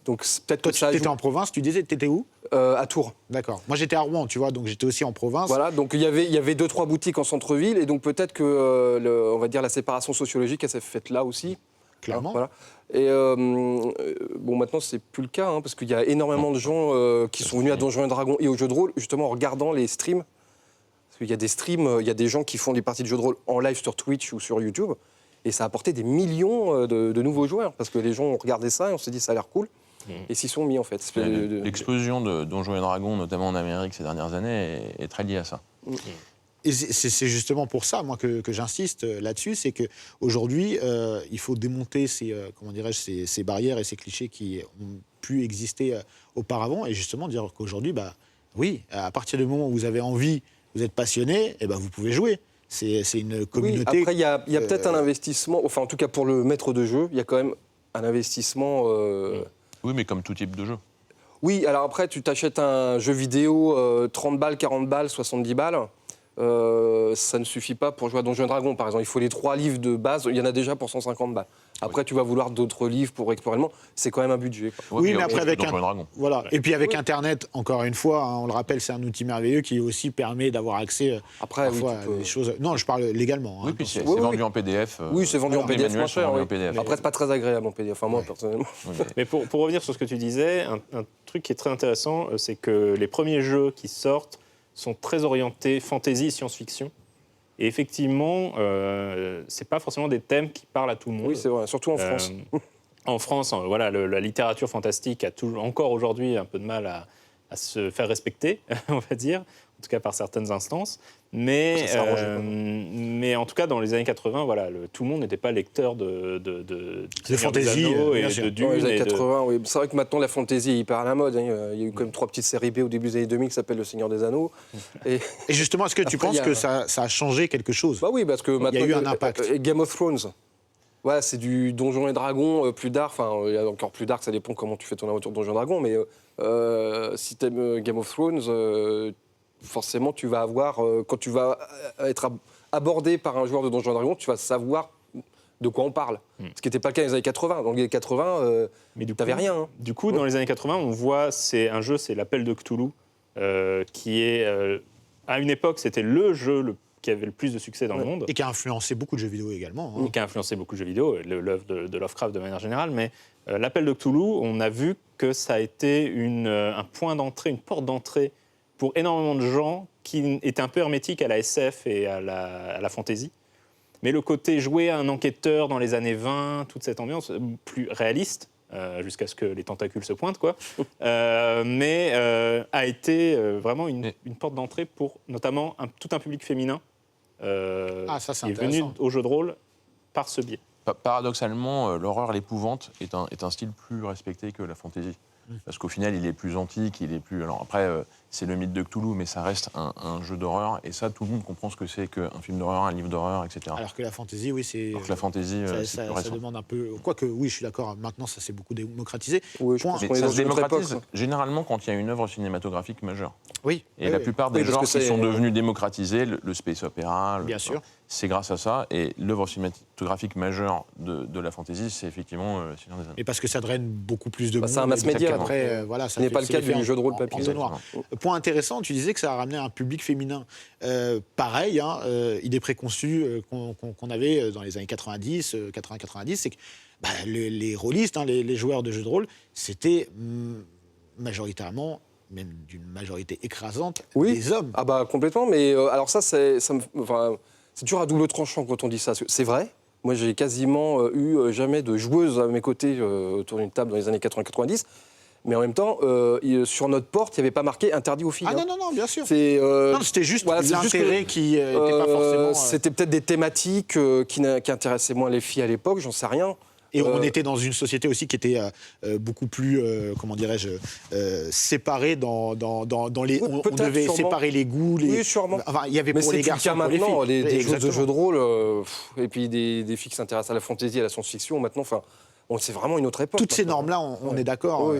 Donc peut-être toi, que ça. Tu étais en province, tu disais, tu étais où? À Tours. D'accord. Moi j'étais à Rouen, tu vois, donc j'étais aussi en province. Voilà, donc il y avait 2-3 boutiques en centre-ville, et donc peut-être que on va dire la séparation sociologique, elle s'est faite là aussi. Clairement. Voilà. Et bon, maintenant, c'est plus le cas, hein, parce qu'il y a énormément de gens qui sont venus à Donjons et Dragons et aux jeux de rôle, justement en regardant les streams. Parce qu'il y a des streams, il y a des gens qui font des parties de jeux de rôle en live sur Twitch ou sur YouTube, et ça a apporté des millions de nouveaux joueurs, parce que les gens ont regardé ça et on s'est dit ça a l'air cool, et s'y sont mis en fait. L'explosion de Donjons et Dragons, notamment en Amérique ces dernières années, est très liée à ça. et c'est justement pour ça, moi, que j'insiste là-dessus, c'est qu'aujourd'hui, il faut démonter ces barrières et ces clichés qui ont pu exister auparavant, et justement dire qu'aujourd'hui, oui, à partir du moment où vous avez envie, vous êtes passionné, et vous pouvez jouer. C'est une communauté... Oui, après, il y a peut-être un investissement, enfin, en tout cas pour le maître de jeu, il y a quand même un investissement... Oui, mais comme tout type de jeu. Oui, alors après, tu t'achètes un jeu vidéo, 30 balles, 40 balles, 70 balles, ça ne suffit pas pour jouer à Donjons & Dragons, par exemple. Il faut les 3 livres de base, il y en a déjà pour 150 balles. Après, tu vas vouloir d'autres livres pour explorer le monde, c'est quand même un budget, quoi. Oui, mais après, avec voilà. Et puis avec Internet, encore une fois, hein, on le rappelle, c'est un outil merveilleux qui aussi permet d'avoir accès parfois à des choses... Non, je parle légalement. Oui, puis c'est vendu en PDF. Oui, c'est vendu en PDF moins cher. Oui. Après, c'est pas très agréable en PDF, enfin moi, personnellement. Mais pour revenir sur ce que tu disais, un truc qui est très intéressant, c'est que les premiers jeux qui sortent sont très orientés fantasy et science-fiction. Et effectivement, c'est pas forcément des thèmes qui parlent à tout le monde. Oui, c'est vrai, surtout en France. En France, voilà, la littérature fantastique a encore aujourd'hui un peu de mal à se faire respecter, on va dire, en tout cas par certaines instances. Mais en tout cas, dans les années 80, voilà, tout le monde n'était pas lecteur de fantasy et de Dune. Dans les années 80, oui. C'est vrai que maintenant, la fantasy est hyper à la mode. Hein. Il y a eu quand même 3 petites séries B au début des années 2000 qui s'appellent Le Seigneur des Anneaux. Et justement, est-ce que tu penses que ça a changé quelque chose ? Oui, parce que maintenant, il y a eu un impact. Game of Thrones. Ouais, c'est du Donjons et Dragons plus dark. Enfin, il y a encore plus dark, ça dépend comment tu fais ton aventure de Donjons et Dragons. Mais si tu aimes Game of Thrones, forcément, tu vas avoir, quand tu vas être abordé par un joueur de Donjons et Dragons, tu vas savoir de quoi on parle. Ce qui n'était pas le cas dans les années 80. Dans les années 80, tu n'avais rien. Hein. Du coup, dans les années 80, on voit, c'est l'Appel de Cthulhu, qui est, à une époque, c'était le jeu qui avait le plus de succès dans le monde. Et qui a influencé beaucoup de jeux vidéo également. Hein. Et qui a influencé beaucoup de jeux vidéo, l'œuvre de Lovecraft de manière générale. Mais l'Appel de Cthulhu, on a vu que ça a été un point d'entrée, une porte d'entrée pour énormément de gens qui étaient un peu hermétiques à la SF et à la fantasy. Mais le côté jouer à un enquêteur dans les années 20, toute cette ambiance plus réaliste, jusqu'à ce que les tentacules se pointent, quoi, a été vraiment une porte d'entrée pour notamment tout un public féminin qui est venu au jeu de rôle par ce biais. Paradoxalement, l'horreur, l'épouvante est un style plus respecté que la fantasy. Parce qu'au final, il est plus antique, il est plus... Alors après, c'est le mythe de Cthulhu, mais ça reste un jeu d'horreur. Et ça, tout le monde comprend ce que c'est qu'un film d'horreur, un livre d'horreur, etc. Alors que la fantasy, oui, c'est... Alors que la fantasy, ça demande un peu... Quoique, oui, je suis d'accord, maintenant, ça s'est beaucoup démocratisé. Oui, je pense mais qu'on est ça dans se une autre démocratise époque. généralement quand il y a une œuvre cinématographique majeure. Oui. Et la plupart des genres qui sont devenus démocratisés, le space opéra, bien sûr, c'est grâce à ça. Et l'œuvre cinématographique majeure de la fantasy, c'est effectivement Seigneur des Anneaux. Et parce que ça draine beaucoup plus de monde. C'est un mass média. Après, voilà, ce n'est pas le cas du jeu de rôle papier. Point intéressant, tu disais que ça a ramené un public féminin. Pareil, idée préconçue qu'on avait dans les années 90, 80-90, c'est que les rôlistes, les joueurs de jeux de rôle, c'était majoritairement, même d'une majorité écrasante, des hommes. Ah bah complètement, mais alors ça c'est toujours à double tranchant quand on dit ça. C'est vrai. Moi, j'ai quasiment eu jamais de joueuse à mes côtés autour d'une table dans les années 80-90. Mais en même temps, sur notre porte, il n'y avait pas marqué interdit aux filles. Ah non, bien sûr. Non, c'était juste l'intérêt qui n'était pas forcément... C'était peut-être des thématiques qui intéressaient moins les filles à l'époque, j'en sais rien. Et on était dans une société aussi qui était beaucoup plus, comment dirais-je, séparée dans les... On devait sûrement séparer les goûts. Oui, sûrement. Enfin, il y avait pour les garçons, pour les filles. Maintenant, des joueurs de jeux de rôle, et puis des filles qui s'intéressent à la fantasy, à la science-fiction, maintenant, c'est vraiment une autre époque. Toutes ces normes-là, on est d'accord,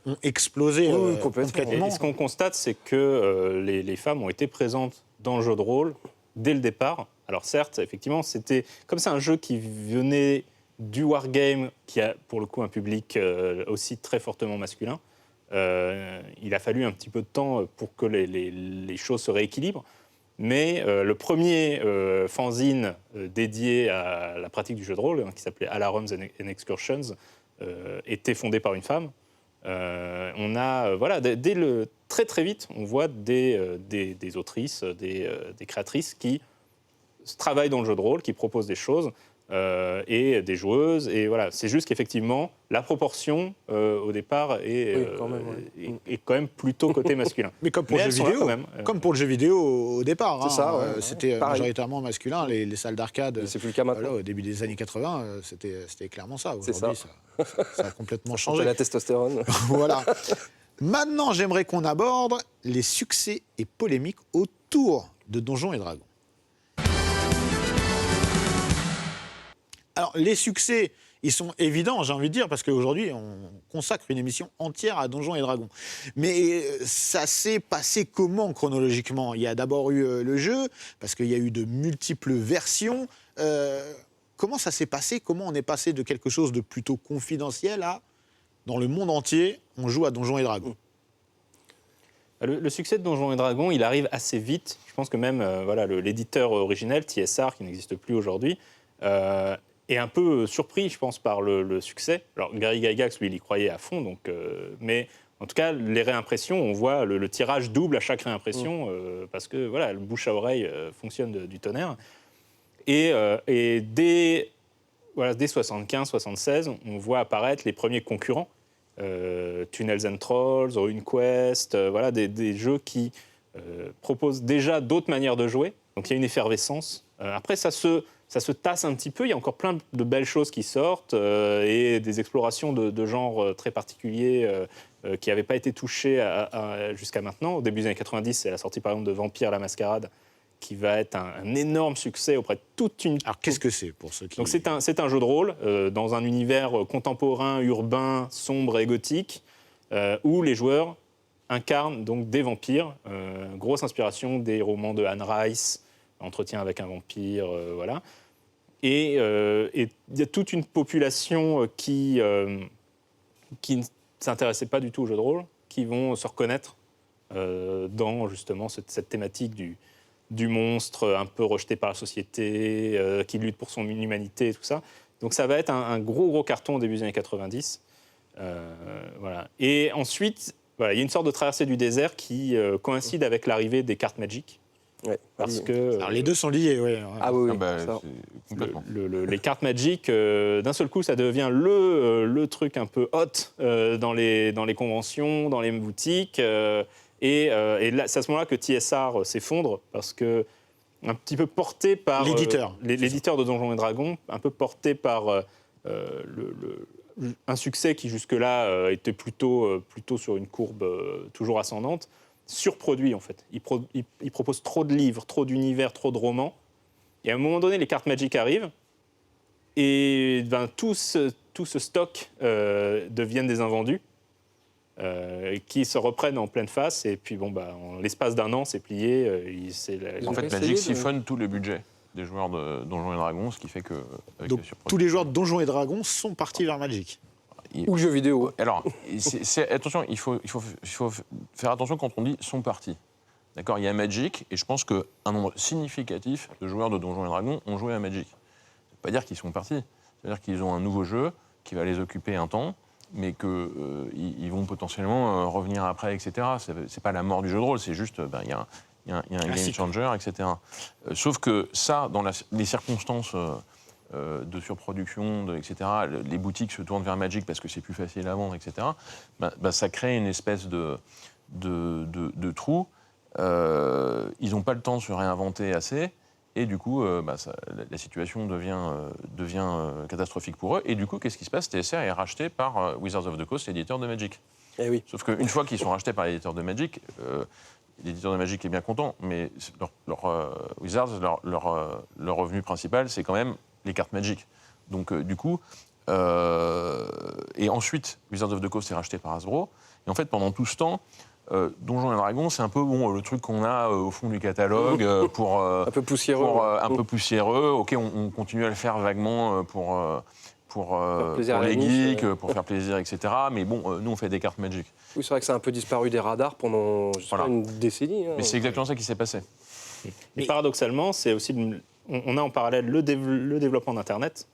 ont explosé complètement. Et ce qu'on constate, c'est que les femmes ont été présentes dans le jeu de rôle dès le départ. Alors certes, effectivement, c'était comme c'est un jeu qui venait du wargame, qui a pour le coup un public aussi très fortement masculin. Il a fallu un petit peu de temps pour que les choses se rééquilibrent. Mais le premier fanzine dédié à la pratique du jeu de rôle, qui s'appelait Alarums and Excursions, était fondé par une femme. On a, très très vite, on voit des autrices, des créatrices qui travaillent dans le jeu de rôle, qui proposent des choses. et des joueuses. Et voilà, c'est juste qu'effectivement, la proportion au départ est quand même plutôt côté masculin. Mais comme pour, Mais le jeu vidéo, quand même. comme pour le jeu vidéo au départ, C'est ça, ouais. c'était Pareil. majoritairement masculin, les salles d'arcade. C'est plus le cas maintenant. Voilà, au début des années 80, c'était clairement ça. C'est Aujourd'hui, ça a complètement Changer changé. la testostérone. Voilà. Maintenant, j'aimerais qu'on aborde les succès et polémiques autour de Donjons et Dragons. Alors, les succès, ils sont évidents, j'ai envie de dire, parce qu'aujourd'hui, on consacre une émission entière à Donjons et Dragons. Mais ça s'est passé comment, chronologiquement ? Il y a d'abord eu le jeu, parce qu'il y a eu de multiples versions. Comment ça s'est passé ? Comment on est passé de quelque chose de plutôt confidentiel à, dans le monde entier, on joue à Donjons et Dragons ? Le succès de Donjons et Dragons, il arrive assez vite. Je pense que même l'éditeur originel, TSR, qui n'existe plus aujourd'hui, est un peu surpris, je pense, par le succès. Alors, Gary Gygax, lui, il y croyait à fond, mais en tout cas, les réimpressions, on voit le tirage double à chaque réimpression, parce que voilà, le bouche à oreille fonctionne du tonnerre. Et dès 75-76, on voit apparaître les premiers concurrents, Tunnels and Trolls, RuneQuest, des jeux qui proposent déjà d'autres manières de jouer. Donc, il y a une effervescence. Après, ça se tasse un petit peu, il y a encore plein de belles choses qui sortent et des explorations de genres très particuliers qui n'avaient pas été touchés jusqu'à maintenant. Au début des années 90, c'est la sortie par exemple de Vampire la Mascarade qui va être un énorme succès auprès de toute une... Alors, qu'est-ce que c'est pour ceux qui... Donc c'est un jeu de rôle dans un univers contemporain, urbain, sombre et gothique où les joueurs incarnent donc des vampires. Grosse inspiration des romans de Anne Rice, Entretien avec un vampire, voilà. Et il y a toute une population qui ne s'intéressait pas du tout au jeu de rôle, qui vont se reconnaître dans justement cette thématique du monstre un peu rejeté par la société, qui lutte pour son humanité et tout ça. Donc ça va être un gros carton au début des années 90. Voilà. Et ensuite, il y a une sorte de traversée du désert qui coïncide avec l'arrivée des cartes Magic. Ouais. Alors, les deux sont liés, oui. Ah oui, c'est complètement. Les cartes Magic, d'un seul coup, ça devient le truc un peu hot dans les conventions, dans les boutiques. Et là, c'est à ce moment-là que TSR s'effondre, parce que, un petit peu porté par... l'éditeur de Donjons et Dragons, un peu porté par un succès qui, jusque-là, était plutôt sur une courbe toujours ascendante, surproduit, en fait. Il propose trop de livres, trop d'univers, trop de romans. Et à un moment donné, les cartes Magic arrivent, et tout ce stock deviennent des invendus, qui se reprennent en pleine face, et puis en l'espace d'un an, c'est plié. En fait, Magic siphonne tout le budget des joueurs de Donjons et Dragons, ce qui fait que... Donc, tous les joueurs de Donjons et Dragons sont partis vers Magic. Ou jeux vidéo. Alors, attention, il faut faire attention quand on dit « sont partis ». D'accord, il y a Magic, et je pense qu'un nombre significatif de joueurs de Donjons et Dragons ont joué à Magic. Ça ne veut pas dire qu'ils sont partis. C'est-à-dire qu'ils ont un nouveau jeu qui va les occuper un temps, mais qu'ils vont potentiellement revenir après, etc. C'est pas la mort du jeu de rôle, c'est juste, il y a un game changer, etc. Sauf que ça, dans les circonstances de surproduction, etc., les boutiques se tournent vers Magic parce que c'est plus facile à vendre, etc., ça crée une espèce de trou. Ils n'ont pas le temps de se réinventer assez. Et du coup, la situation devient catastrophique pour eux. Et du coup, qu'est-ce qui se passe ? TSR est racheté par Wizards of the Coast, l'éditeur de Magic. Eh oui. Sauf qu'une fois qu'ils sont rachetés par l'éditeur de Magic, l'éditeur de Magic est bien content, mais Wizards, leur revenu principal, c'est quand même les cartes Magic. Donc, du coup... et ensuite, Wizards of the Coast est racheté par Hasbro. Et en fait, pendant tout ce temps... Donjons et Dragons, c'est un peu le truc qu'on a au fond du catalogue un peu poussiéreux. Un peu poussiéreux. Ok, on continue à le faire vaguement pour les geeks, pour faire plaisir, etc. Mais bon, nous on fait des cartes Magic. Oui, c'est vrai que ça a un peu disparu des radars pendant une décennie. Mais c'est exactement ça qui s'est passé. Et paradoxalement, c'est aussi on a en parallèle le développement d'Internet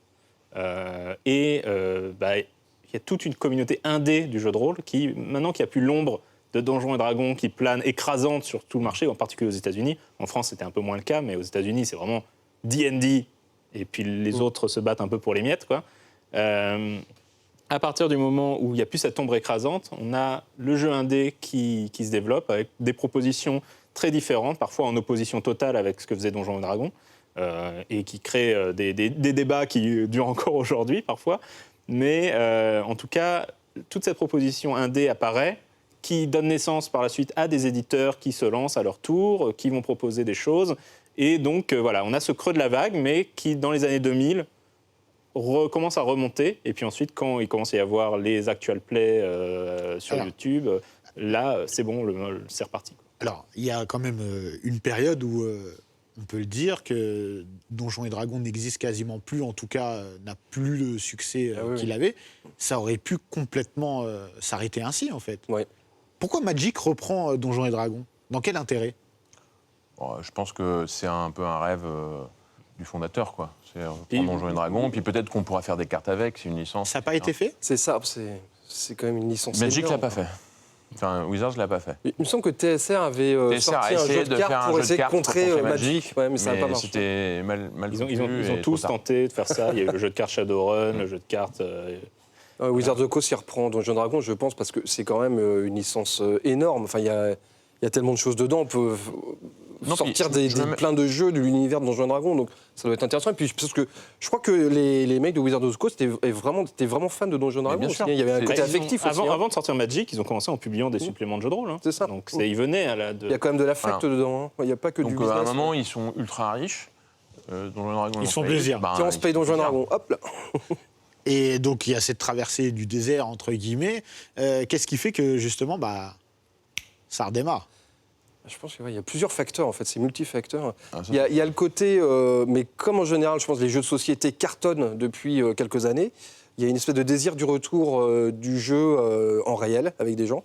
et il y a toute une communauté indé du jeu de rôle qui maintenant qui a plus l'ombre de Donjons et Dragons qui plane écrasante sur tout le marché, en particulier aux États-Unis. En France, c'était un peu moins le cas, mais aux États-Unis, c'est vraiment D&D et puis les autres se battent un peu pour les miettes, quoi. À partir du moment où il n'y a plus cette ombre écrasante, on a le jeu indé qui se développe avec des propositions très différentes, parfois en opposition totale avec ce que faisait Donjons et Dragons, et qui crée des débats qui durent encore aujourd'hui parfois. Mais en tout cas, toute cette proposition indé apparaît, qui donne naissance par la suite à des éditeurs qui se lancent à leur tour, qui vont proposer des choses. Et donc voilà, on a ce creux de la vague, mais qui dans les années 2000 commence à remonter. Et puis ensuite, quand il commence à y avoir les actual play sur YouTube, là, c'est bon, c'est reparti. Alors, il y a quand même une période où on peut le dire que Donjons et Dragons n'existe quasiment plus, en tout cas n'a plus le succès qu'il avait. Ça aurait pu complètement s'arrêter ainsi, en fait. Ouais. Pourquoi Magic reprend Donjons et Dragons? Dans quel intérêt? Je pense que c'est un peu un rêve du fondateur, quoi. C'est reprendre Donjons et Dragons, puis peut-être qu'on pourra faire des cartes avec, c'est une licence. Ça n'a pas été fait? C'est ça, c'est quand même une licence Magic énorme. l'a pas fait. Enfin, Wizards l'a pas fait. Il me semble que TSR avait sorti un jeu de cartes pour essayer de contrer Magic. Ouais, mais ça n'a pas marché. C'était mal Ils ont tous tenté de faire ça. Il y a eu le jeu de cartes Shadowrun, le jeu de cartes... Wizards of the Coast, il reprend Donjons et Dragons, je pense, parce que c'est quand même une licence énorme. Enfin, il y a tellement de choses dedans. On peut sortir plein de jeux de l'univers de Donjons et Dragons, donc ça doit être intéressant. Et puis, parce que je crois que les mecs de Wizards of the Coast étaient vraiment fans de Donjons et Dragons. Aussi, il y avait un côté affectif aussi. Avant de sortir Magic, ils ont commencé en publiant des suppléments de jeux de rôle. C'est ça. Donc ils venaient Il y a quand même de l'affect dedans. Il n'y a pas que du business. Donc à un moment, ils sont ultra riches. Donjons et Dragons, ils font plaisir. Tiens, on se paye Donjons et Dragons. Hop là. Et donc, il y a cette traversée du désert, entre guillemets. Qu'est-ce qui fait que, justement, ça redémarre? Je pense qu'il y a plusieurs facteurs, en fait. C'est multifacteur. Il y a le côté... mais comme en général, je pense que les jeux de société cartonnent depuis quelques années, il y a une espèce de désir du retour du jeu en réel, avec des gens.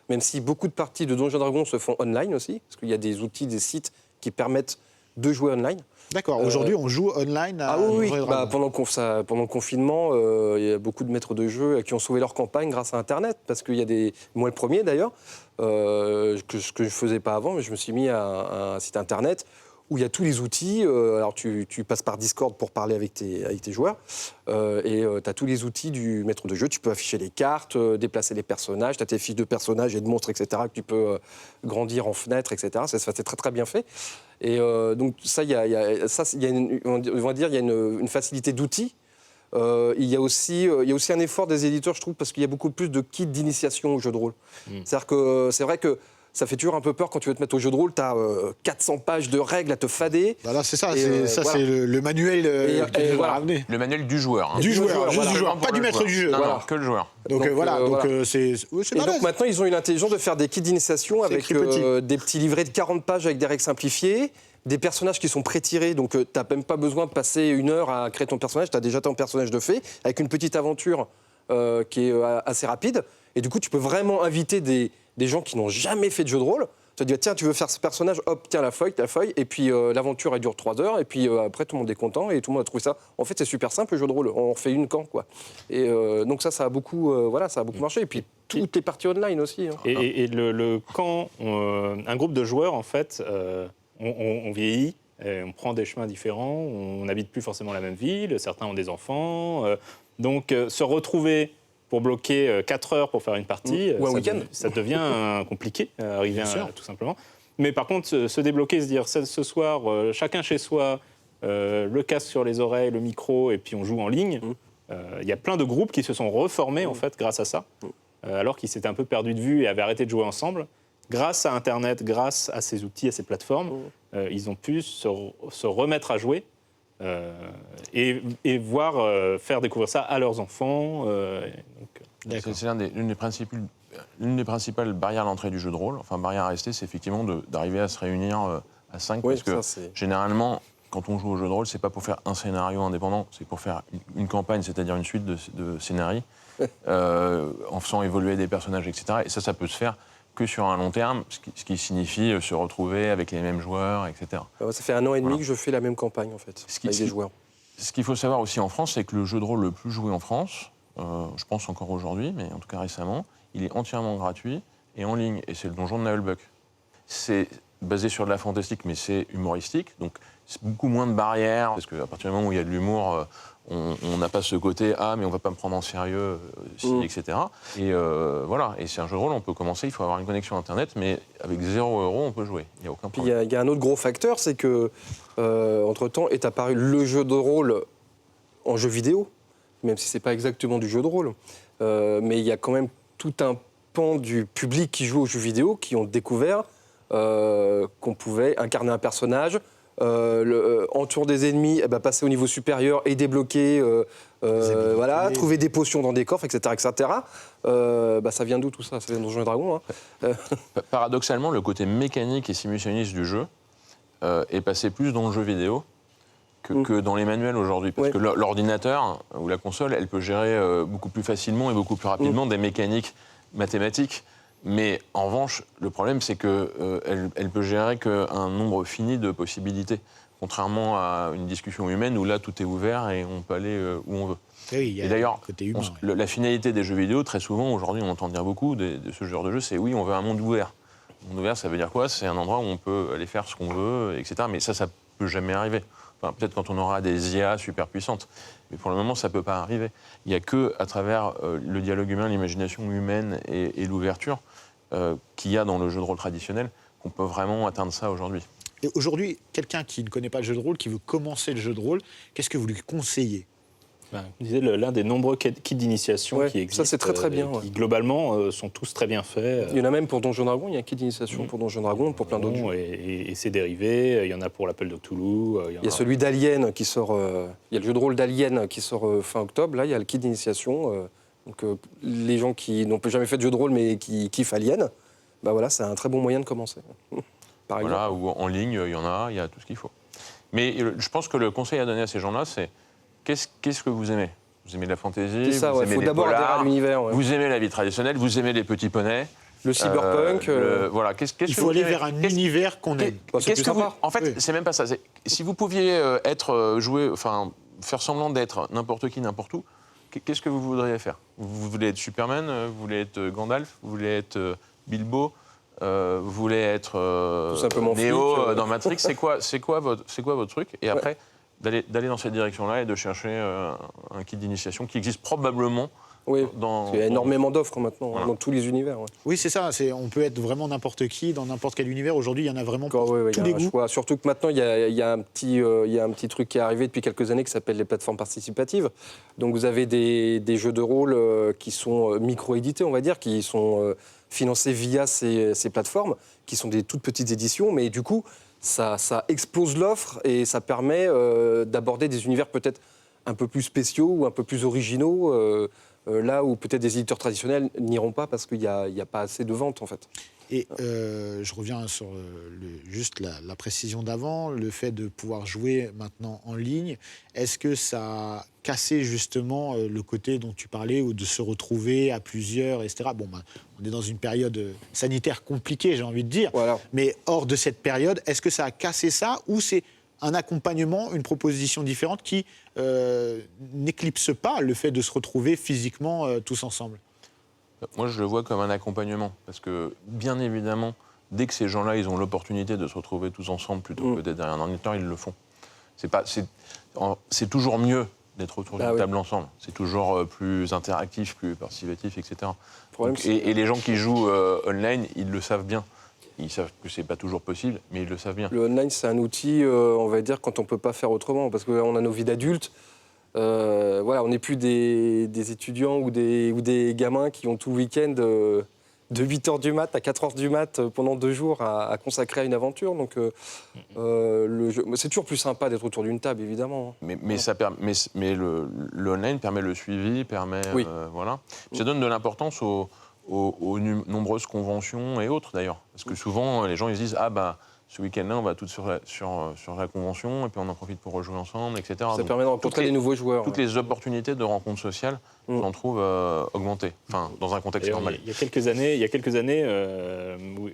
Même si beaucoup de parties de Donjons et Dragons se font online aussi, parce qu'il y a des outils, des sites qui permettent de jouer online. D'accord, aujourd'hui on joue online à oui. Donjons et Dragons. Pendant le confinement, il y a beaucoup de maîtres de jeu qui ont sauvé leur campagne grâce à Internet, parce qu'il y a des... Moi le premier d'ailleurs, que je ne faisais pas avant, mais je me suis mis à un site Internet où il y a tous les outils. Alors tu passes par Discord pour parler avec tes joueurs, et tu as tous les outils du maître de jeu. Tu peux afficher les cartes, déplacer les personnages, tu as tes fiches de personnages et de monstres, etc., que tu peux grandir en fenêtre, etc. C'est très très bien fait. Et donc ça, il y a une facilité d'outils. Il y a aussi un effort des éditeurs, je trouve, parce qu'il y a beaucoup plus de kits d'initiation au jeu de rôle. C'est-à-dire que c'est vrai que ça fait toujours un peu peur quand tu veux te mettre au jeu de rôle. Tu as 400 pages de règles à te fader. Voilà, c'est ça. C'est le manuel que tu vas ramener. Le manuel du joueur. Du joueur, juste du joueur, pas du maître du jeu. Non, que le joueur. Donc c'est Et donc maintenant, ils ont eu l'intelligence de faire des kits d'initiation avec des petits livrets de 40 pages avec des règles simplifiées, des personnages qui sont pré-tirés, donc tu n'as même pas besoin de passer 1 heure à créer ton personnage, tu as déjà ton personnage de fait, avec une petite aventure qui est assez rapide. Et du coup, tu peux vraiment inviter des gens qui n'ont jamais fait de jeu de rôle. Tu te dis, tiens, tu veux faire ce personnage, hop, tiens, la feuille, et puis l'aventure, elle dure 3 heures, et puis après, tout le monde est content, et tout le monde a trouvé ça. En fait, c'est super simple, le jeu de rôle. On refait une camp, quoi. Et donc ça a beaucoup marché. Et puis, toutes les parties online aussi. Hein. Et quand un groupe de joueurs, en fait, on vieillit, on prend des chemins différents, on n'habite plus forcément la même ville, certains ont des enfants. Donc, se retrouver pour bloquer 4 heures pour faire une partie, ou un week-end, ça devient compliqué, tout simplement. Mais par contre, se débloquer, se dire ce soir, chacun chez soi, le casque sur les oreilles, le micro, et puis on joue en ligne. Il y a plein de groupes qui se sont reformés en fait grâce à ça, alors qu'ils s'étaient un peu perdus de vue et avaient arrêté de jouer ensemble. Grâce à Internet, grâce à ces outils, à ces plateformes, ils ont pu se remettre à jouer. Et voir faire découvrir ça à leurs enfants. C'est l'une des principales barrières à l'entrée du jeu de rôle, enfin barrière à rester, c'est effectivement d'arriver à se réunir à 5, parce que généralement, quand on joue au jeu de rôle, c'est pas pour faire un scénario indépendant, c'est pour faire une campagne, c'est-à-dire une suite de scénarios, en faisant évoluer des personnages, etc. Et ça peut se faire que sur un long terme, ce qui signifie se retrouver avec les mêmes joueurs, etc. Ça fait 1 an et demi que je fais la même campagne, en fait, avec des joueurs. Ce qu'il faut savoir aussi en France, c'est que le jeu de rôle le plus joué en France, je pense encore aujourd'hui, mais en tout cas récemment, il est entièrement gratuit et en ligne, et c'est le donjon de Naheulbeuk. basé sur de la fantastique, mais c'est humoristique. Donc, c'est beaucoup moins de barrières, parce qu'à partir du moment où il y a de l'humour, on n'a pas ce côté « Ah, mais on ne va pas me prendre en sérieux, etc. » Et voilà, et c'est un jeu de rôle, on peut commencer, il faut avoir une connexion Internet, mais avec 0 €, on peut jouer, il n'y a aucun Puis problème. il y a un autre gros facteur, c'est que entre-temps est apparu le jeu de rôle en jeu vidéo, même si ce n'est pas exactement du jeu de rôle. Mais il y a quand même tout un pan du public qui joue aux jeux vidéo qui ont découvert qu'on pouvait incarner un personnage, entour des ennemis, passer au niveau supérieur et débloquer, voilà, trouver des potions dans des coffres, etc. Ça vient d'où tout ça? Ça vient de Donjons et Dragons. Hein. Paradoxalement, le côté mécanique et simulationniste du jeu est passé plus dans le jeu vidéo que dans les manuels aujourd'hui. Parce que l'ordinateur ou la console, elle peut gérer beaucoup plus facilement et beaucoup plus rapidement des mécaniques mathématiques. Mais en revanche, le problème, c'est qu'elle peut gérer qu'un nombre fini de possibilités. Contrairement à une discussion humaine où là, tout est ouvert et on peut aller où on veut. Et d'ailleurs, côté humain, la finalité des jeux vidéo, très souvent, aujourd'hui, on entend dire beaucoup de ce genre de jeu, c'est oui, on veut un monde ouvert. Un monde ouvert, ça veut dire quoi? C'est un endroit où on peut aller faire ce qu'on veut, etc. Mais ça peut jamais arriver. Enfin, peut-être quand on aura des IA super puissantes. Mais pour le moment, ça ne peut pas arriver. Il n'y a qu'à travers le dialogue humain, l'imagination humaine et l'ouverture qu'il y a dans le jeu de rôle traditionnel qu'on peut vraiment atteindre ça aujourd'hui. Et aujourd'hui, quelqu'un qui ne connaît pas le jeu de rôle, qui veut commencer le jeu de rôle, qu'est-ce que vous lui conseillez? Je disais, l'un des nombreux kits d'initiation qui existent. Ça, c'est très très bien. Qui, globalement, sont tous très bien faits. Il y en a même pour Donjons et Dragons, il y a un kit d'initiation pour Donjons et Dragons, pour plein d'autres jeux. Et ses dérivés, il y en a pour l'Appel de Cthulhu. Il y a celui d'Alien qui sort, il y a le jeu de rôle d'Alien qui sort fin octobre, là il y a le kit d'initiation. Donc les gens qui n'ont jamais fait de jeu de rôle mais qui kiffent Alien, voilà, c'est un très bon moyen de commencer. Par exemple. Voilà, ou en ligne, il y a tout ce qu'il faut. Mais je pense que le conseil à donner à ces gens-là, c'est qu'est-ce que vous aimez? Vous aimez la fantaisie, C'est ça, vous il aimez faut les d'abord adhérer polars, à l'univers. Ouais. vous aimez la vie traditionnelle, vous aimez les petits poneys. Le cyberpunk. Il Voilà, faut aller vers un univers qu'on aime. En fait, c'est même pas ça. Si vous pouviez faire semblant d'être n'importe qui, n'importe où, qu'est-ce que vous voudriez faire? Vous voulez être Superman, vous voulez être Gandalf, vous voulez être Bilbo, vous voulez être Neo dans Matrix. C'est quoi votre truc? Et après, d'aller dans cette direction-là et de chercher un kit d'initiation qui existe probablement. Oui, il y a énormément d'offres maintenant, voilà. dans tous les univers. Ouais. Oui, c'est ça. On peut être vraiment n'importe qui, dans n'importe quel univers. Aujourd'hui, il y en a vraiment pour tous les goûts. Choix. Surtout que maintenant, il y a un petit truc qui est arrivé depuis quelques années qui s'appelle les plateformes participatives. Donc vous avez des jeux de rôle qui sont micro-édités, on va dire, qui sont financés via ces plateformes, qui sont des toutes petites éditions, mais du coup, ça explose l'offre et ça permet d'aborder des univers peut-être un peu plus spéciaux ou un peu plus originaux, là où peut-être des éditeurs traditionnels n'iront pas parce qu'il n'y a pas assez de ventes, en fait. Et je reviens sur juste la précision d'avant, le fait de pouvoir jouer maintenant en ligne. Est-ce que ça a cassé justement le côté dont tu parlais, ou de se retrouver à plusieurs, etc. Bon, on est dans une période sanitaire compliquée, j'ai envie de dire. Voilà. Mais hors de cette période, est-ce que ça a cassé ça, ou c'est un accompagnement, une proposition différente qui n'éclipse pas le fait de se retrouver physiquement tous ensemble? Moi, je le vois comme un accompagnement. Parce que, bien évidemment, dès que ces gens-là, ils ont l'opportunité de se retrouver tous ensemble plutôt que d'être derrière un ordinateur, ils le font. C'est toujours mieux d'être autour d'une table ensemble. C'est toujours plus interactif, plus participatif, etc. Et les gens qui jouent online, ils le savent bien. Ils savent que c'est pas toujours possible, mais ils le savent bien. Le online, c'est un outil, on va dire, quand on peut pas faire autrement. Parce qu'on a nos vies d'adultes. Voilà, on n'est plus des étudiants ou des gamins qui ont tout le week-end de 8h du mat à 4h du mat pendant 2 jours à consacrer à une aventure. Donc, c'est toujours plus sympa d'être autour d'une table, évidemment. Mais le online permet le suivi, voilà. Ça donne de l'importance aux nombreuses conventions et autres, d'ailleurs. Parce que souvent, les gens ils se disent « Ah, ce week-end-là, on va tous sur la convention, et puis on en profite pour rejouer ensemble, etc. » Ça permet de rencontrer des nouveaux joueurs. Toutes les opportunités de rencontres sociales, j'en trouve augmentées, dans un contexte normal. Il y a quelques années,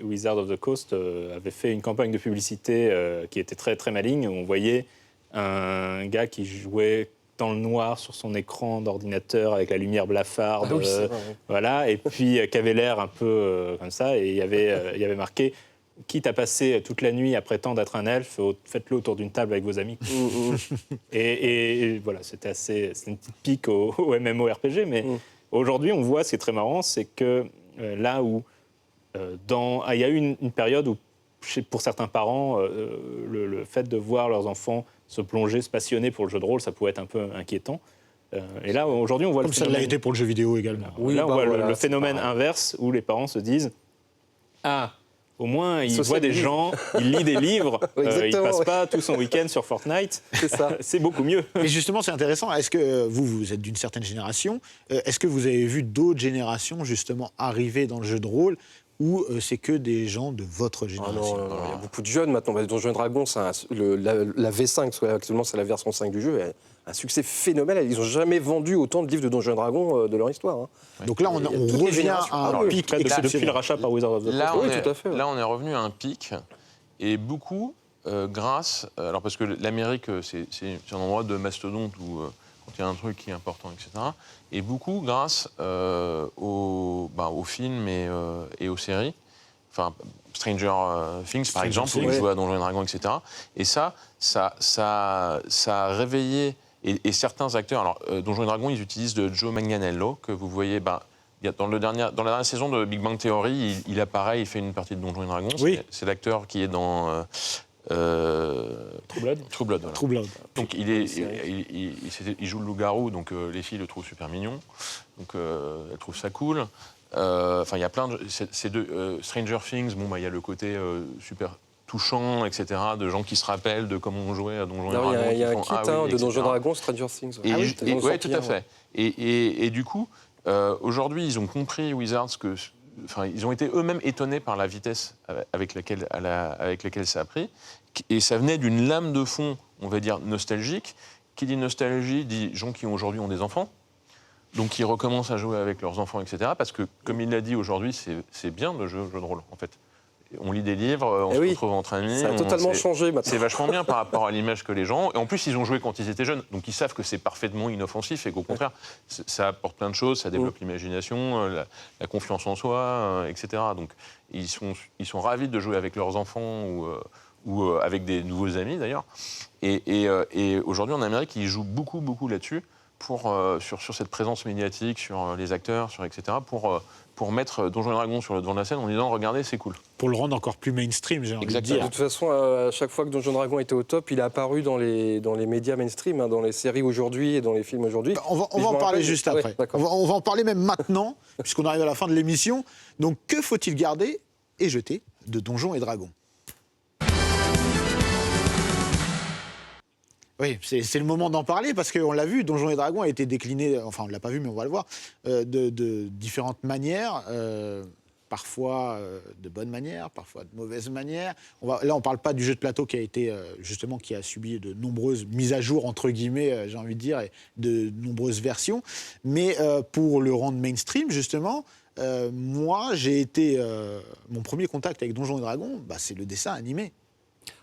Wizard of the Coast avait fait une campagne de publicité qui était très, très maligne, où on voyait un gars qui jouait dans le noir sur son écran d'ordinateur avec la lumière blafarde, voilà, et puis qui avait l'air un peu comme ça, et il y avait marqué quitte à passer toute la nuit à prétendre être un elfe, faites-le autour d'une table avec vos amis. et voilà, c'est une petite pique au MMORPG, mais aujourd'hui, on voit, ce qui est très marrant, c'est que là où il y a eu une période où, pour certains parents, le fait de voir leurs enfants se plonger, se passionner pour le jeu de rôle, ça pouvait être un peu inquiétant. Et là, aujourd'hui, on voit Comme le ça phénomène... l'a été pour le jeu vidéo également. Oui, là, on voit voilà, le c'est phénomène pareil. inverse où les parents se disent « Ah, au moins, il Socialise. voit des gens, il lit des livres, Oui, il exactement, passe ouais. pas tout son week-end sur Fortnite. C'est ça. C'est beaucoup mieux. » Mais justement, c'est intéressant. Est-ce que vous êtes d'une certaine génération? Est-ce que vous avez vu d'autres générations justement arriver dans le jeu de rôle ou c'est que des gens de votre Ah génération? non, il y a beaucoup de jeunes maintenant. Donjons & Dragons, la V5, parce qu'actuellement c'est la version 5 du jeu, est un succès phénoménal. Ils n'ont jamais vendu autant de livres de Donjons & Dragons de leur histoire. Hein. Donc là, on Il y a toutes les revient générations. à un Ah oui, pic Depuis le exceptionnel. rachat par Wizards of the Là, Coast. Oui, tout à fait, ouais. Là, on est revenu à un pic, et beaucoup grâce... Alors, parce que l'Amérique, c'est un endroit de mastodonte où, quand il y a un truc qui est important, etc., et beaucoup grâce aux films et aux séries. Enfin, Stranger Things, par exemple, où ils jouent à Donjons & Dragons, etc. Et ça a réveillé... Et certains acteurs... Alors, Donjons & Dragons, ils utilisent de Joe Manganiello, que vous voyez... dans la dernière saison de Big Bang Theory, il apparaît, il fait une partie de Donjons & Dragons. Oui. C'est l'acteur qui est dans... True Blood. True Blood, voilà. True Blood. Donc il joue le loup-garou, donc les filles le trouvent super mignon, donc elles trouvent ça cool. Enfin, il y a plein de... Stranger Things, il y a le côté super touchant, etc., de gens qui se rappellent de comment on jouait à Donjons & Dragons. Il y a un qui kit font, de Donjons & Dragons, Stranger Things. Oui, tout à fait. Et du coup, aujourd'hui, ils ont compris, Wizards, que... Enfin, ils ont été eux-mêmes étonnés par la vitesse avec laquelle ça a pris. Et ça venait d'une lame de fond, on va dire, nostalgique. Qui dit nostalgie dit gens qui aujourd'hui ont des enfants, donc qui recommencent à jouer avec leurs enfants, etc. Parce que, comme il l'a dit aujourd'hui, c'est bien de jouer au jeu de rôle, en fait. On lit des livres, on se retrouve entre amis. Ça a totalement changé maintenant. C'est vachement bien par rapport à l'image que les gens... Et en plus, ils ont joué quand ils étaient jeunes, donc ils savent que c'est parfaitement inoffensif et qu'au contraire, ça apporte plein de choses, ça développe l'imagination, la confiance en soi, etc. Donc ils sont ravis de jouer avec leurs enfants ou avec des nouveaux amis, d'ailleurs. Et aujourd'hui, en Amérique, ils jouent beaucoup, beaucoup là-dessus, sur cette présence médiatique, sur les acteurs, etc., pour mettre Donjons & Dragons sur le devant de la scène en disant « Regardez, c'est cool ». Pour le rendre encore plus mainstream, j'ai envie de Exactement. dire. De toute façon, à chaque fois que Donjons & Dragons était au top, il est apparu dans les médias mainstream, hein, dans les séries aujourd'hui et dans les films aujourd'hui. On va en parler juste après. Ouais, d'accord. On va en parler même maintenant, puisqu'on arrive à la fin de l'émission. Donc, que faut-il garder et jeter de Donjons et Dragons? Oui, c'est le moment d'en parler, parce qu'on l'a vu, Donjons et Dragons a été décliné, enfin on ne l'a pas vu, mais on va le voir, de différentes manières. Parfois de bonne manière, parfois de mauvaise manière. Là, on ne parle pas du jeu de plateau qui a été justement qui a subi de nombreuses mises à jour entre guillemets, j'ai envie de dire, et de nombreuses versions. Mais pour le rendre mainstream, justement, moi, j'ai été mon premier contact avec Donjons et Dragons, c'est le dessin animé.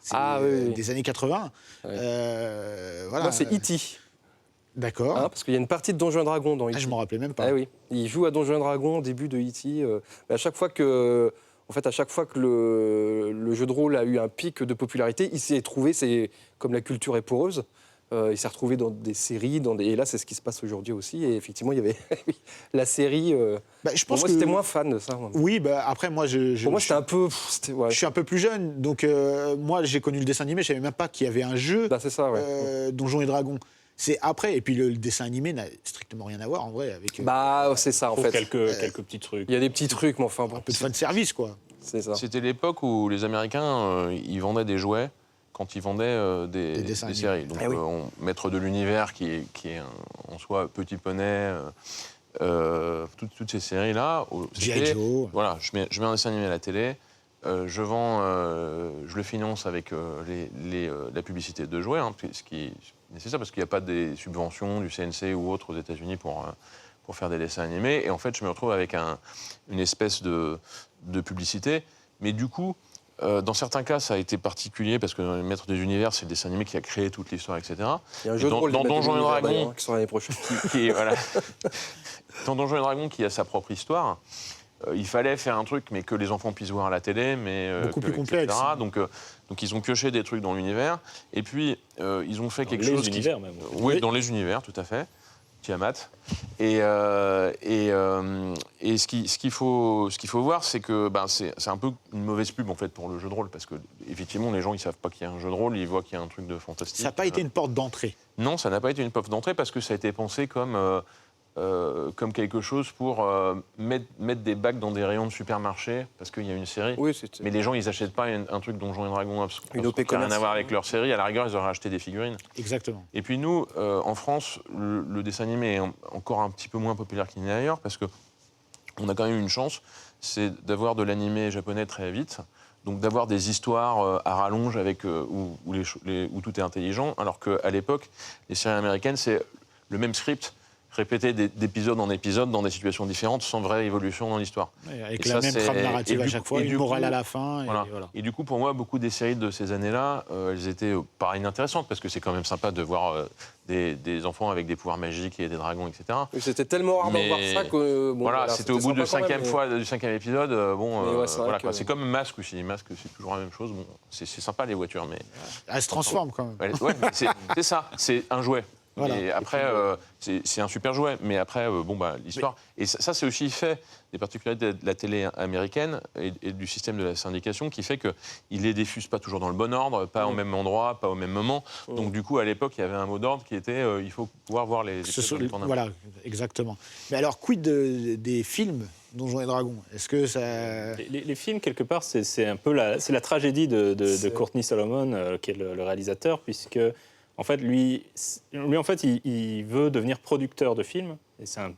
C'est des années 80. Ouais. Voilà. Moi, c'est E.T. D'accord. Parce qu'il y a une partie de Donjons & Dragons dans E.T. Je ne m'en rappelais même pas. Ah oui, il joue à Donjons & Dragons au début de E.T. À chaque fois que le jeu de rôle a eu un pic de popularité, il s'est trouvé, c'est comme la culture est poreuse, il s'est retrouvé dans des séries, et là c'est ce qui se passe aujourd'hui aussi. Et effectivement, il y avait la série. Je pense moi, que j'étais moins fan de ça. Moi. Oui, après moi, pour moi, c'était un peu. Je suis un peu plus jeune, donc moi j'ai connu le dessin animé, je savais même pas qu'il y avait un jeu c'est ça, ouais. Donjons et Dragons. C'est après, et puis le dessin animé n'a strictement rien à voir en vrai avec. C'est ça en fait. Quelques petits trucs. Il y a des petits trucs, mais enfin bon. Un peu de fan service, quoi. C'est ça. C'était l'époque où les Américains, ils vendaient des jouets quand ils vendaient des séries. Donc, Maître de l'Univers, qui est en soi Petit Poney, toutes ces séries-là. G.I. Joe. Voilà, je mets un dessin animé à la télé, je le finance avec la publicité de jouets, ce qui est nécessaire parce qu'il n'y a pas des subventions du CNC ou autre aux États-Unis pour faire des dessins animés. Et en fait, je me retrouve avec une espèce de publicité. Mais du coup, dans certains cas, ça a été particulier parce que dans les Maîtres des Univers, c'est le dessin animé qui a créé toute l'histoire, etc. Il y a un jeu de rôle dans Donjons et Dragons qui sort l'année prochaine. dans Donjons et Dragons, qui a sa propre histoire, il fallait faire un truc, mais que les enfants puissent voir à la télé, mais Beaucoup plus complexe. etc. Donc ils ont pioché des trucs dans l'univers. Et puis ils ont fait quelque les chose. univers même. Oui, dans les univers, tout à fait. Tiamat. Et ce qu'il faut voir, c'est que c'est un peu une mauvaise pub en fait pour le jeu de rôle, parce que effectivement les gens ils savent pas qu'il y a un jeu de rôle, ils voient qu'il y a un truc de fantastique. Ça n'a pas été une porte d'entrée. Non, ça n'a pas été une porte d'entrée parce que ça a été pensé comme quelque chose pour mettre des bacs dans des rayons de supermarché, parce qu'il y a une série. Oui, Mais les gens, ils n'achètent pas un truc Donjons et Dragons Une OP qui n'a rien à voir avec commerciale. leur série. À la rigueur, ils auraient acheté des figurines. Exactement. Et puis nous, en France, le dessin animé est encore un petit peu moins populaire qu'il n'est ailleurs, parce qu'on a quand même une chance, c'est d'avoir de l'animé japonais très vite. Donc d'avoir des histoires à rallonge avec, où tout est intelligent, alors qu'à l'époque, les séries américaines, c'est le même script répété d'épisode en épisode dans des situations différentes sans vraie évolution dans l'histoire. Ouais, avec Et la ça, même trame narrative à chaque fois, une morale à la fin. Voilà. Et voilà. Et du coup, pour moi, beaucoup des séries de ces années-là, elles étaient pas inintéressantes, parce que c'est quand même sympa de voir des enfants avec des pouvoirs magiques et des dragons, etc. Oui, c'était tellement rare de voir ça que... voilà, c'était au bout du cinquième épisode. Ouais, C'est comme Masque aussi. Masque, c'est toujours la même chose. Bon, c'est sympa les voitures, mais... Elle se transforme quand même. Ouais, mais c'est ça, c'est un jouet. Voilà. Et après, c'est un super jouet, mais après, l'histoire... Et ça, c'est aussi fait des particularités de la télé américaine et du système de la syndication qui fait qu'il les diffuse pas toujours dans le bon ordre, pas au même endroit, pas au même moment. Donc du coup, à l'époque, il y avait un mot d'ordre qui était il faut pouvoir voir les épisodes en temps. Voilà, exactement. Mais alors, quid des films Donjons et Dragons? Est-ce que ça... Les films, quelque part, c'est un peu la tragédie de Courtney Solomon, qui est le réalisateur, puisque en fait, lui en fait, il veut devenir producteur de films. Et c'est un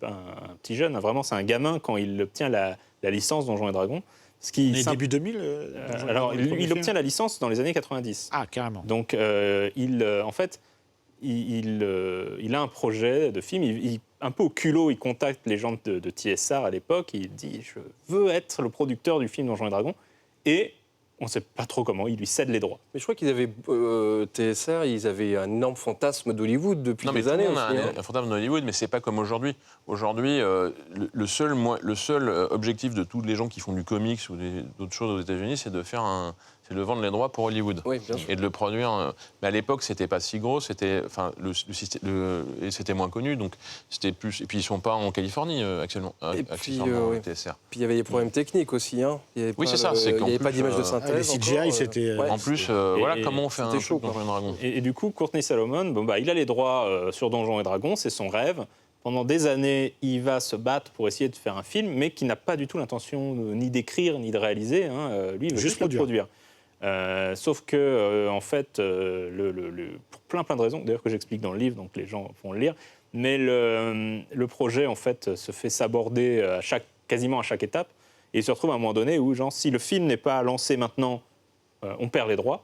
petit jeune, vraiment, c'est un gamin quand il obtient la licence Donjons et Dragons. Début 2000 alors, il obtient la licence dans les années 90. Ah, carrément. Donc, en fait, il a un projet de film. Un peu au culot, il contacte les gens de TSR à l'époque. Il dit « Je veux être le producteur du film Donjons et Dragons ». Et on ne sait pas trop comment, il lui cède les droits. Mais je crois qu'ils avaient, TSR, ils avaient un énorme fantasme d'Hollywood depuis des années. On a un fantasme d'Hollywood, mais c'est pas comme aujourd'hui. Aujourd'hui, le seul objectif de tous les gens qui font du comics ou d'autres choses aux États-Unis, c'est de vendre les droits pour Hollywood. Oui, bien sûr. Et de le produire. Mais à l'époque, c'était pas si gros, c'était moins connu, donc c'était plus. Et puis ils sont pas en Californie actuellement. TSR. Puis il y avait des problèmes techniques aussi. Hein. Oui, c'est ça. Il n'y avait pas d'image de synthèse. Les CGI, c'était... En plus, voilà comment on fait un truc Donjons et Dragons. Et du coup, Courtney Solomon, il a les droits sur Donjons et Dragons, c'est son rêve. Pendant des années, il va se battre pour essayer de faire un film, mais qui n'a pas du tout l'intention ni d'écrire ni de réaliser. Lui, il veut juste le produire. Sauf que, en fait, pour plein de raisons, d'ailleurs que j'explique dans le livre, donc les gens vont le lire, mais le projet, en fait, se fait saborder quasiment à chaque étape, et il se retrouve à un moment donné où, si le film n'est pas lancé maintenant, on perd les droits.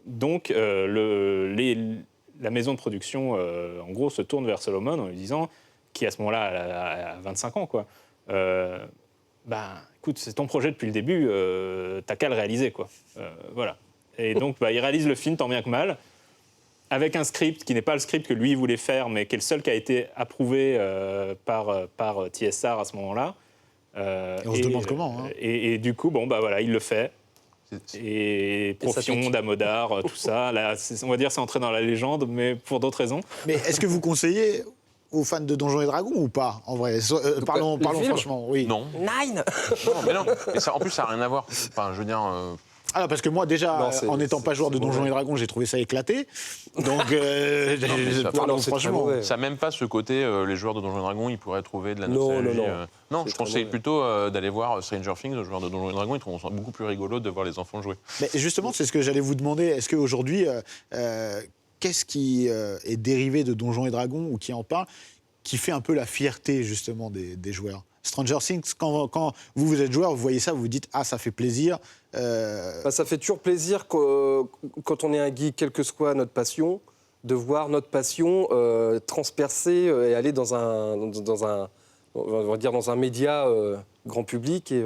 Donc, la maison de production, en gros, se tourne vers Solomon en lui disant, qui à ce moment-là a 25 ans, quoi. Écoute, c'est ton projet depuis le début, t'as qu'à le réaliser, quoi. Voilà. Et donc, il réalise le film tant bien que mal, avec un script qui n'est pas le script que lui voulait faire, mais qui est le seul qui a été approuvé par TSR à ce moment-là. Et on se demande comment. Hein. Et du coup, il le fait. Et Profion, Damodar, tout ça. Là, on va dire c'est entré dans la légende, mais pour d'autres raisons. Mais est-ce que vous conseillez aux fans de Donjons et Dragons ou pas, en vrai? Parlons franchement, oui. Non. Nine. Non. Et ça, en plus, ça n'a rien à voir. Enfin, je veux dire... Alors, parce que moi, déjà, en n'étant pas joueur de Donjons et Dragons, j'ai trouvé ça éclaté. Donc, franchement... Ça n'a même pas ce côté, les joueurs de Donjons et Dragons, ils pourraient trouver de la nostalgie. Non, je conseille plutôt d'aller voir Stranger Things, les joueurs de Donjons et Dragons, ils trouvent ça beaucoup plus rigolo de voir les enfants jouer. Mais justement, c'est ce que j'allais vous demander. Est-ce qu'aujourd'hui, qu'est-ce qui est dérivé de Donjons et Dragons, ou qui en parle, qui fait un peu la fierté, justement, des joueurs? Stranger Things, quand vous êtes joueur, vous voyez ça, vous vous dites « Ah, ça fait plaisir ». Ça fait toujours plaisir quand on est un geek, quelle que soit notre passion, de voir notre passion transpercer et aller dans un média grand public. Et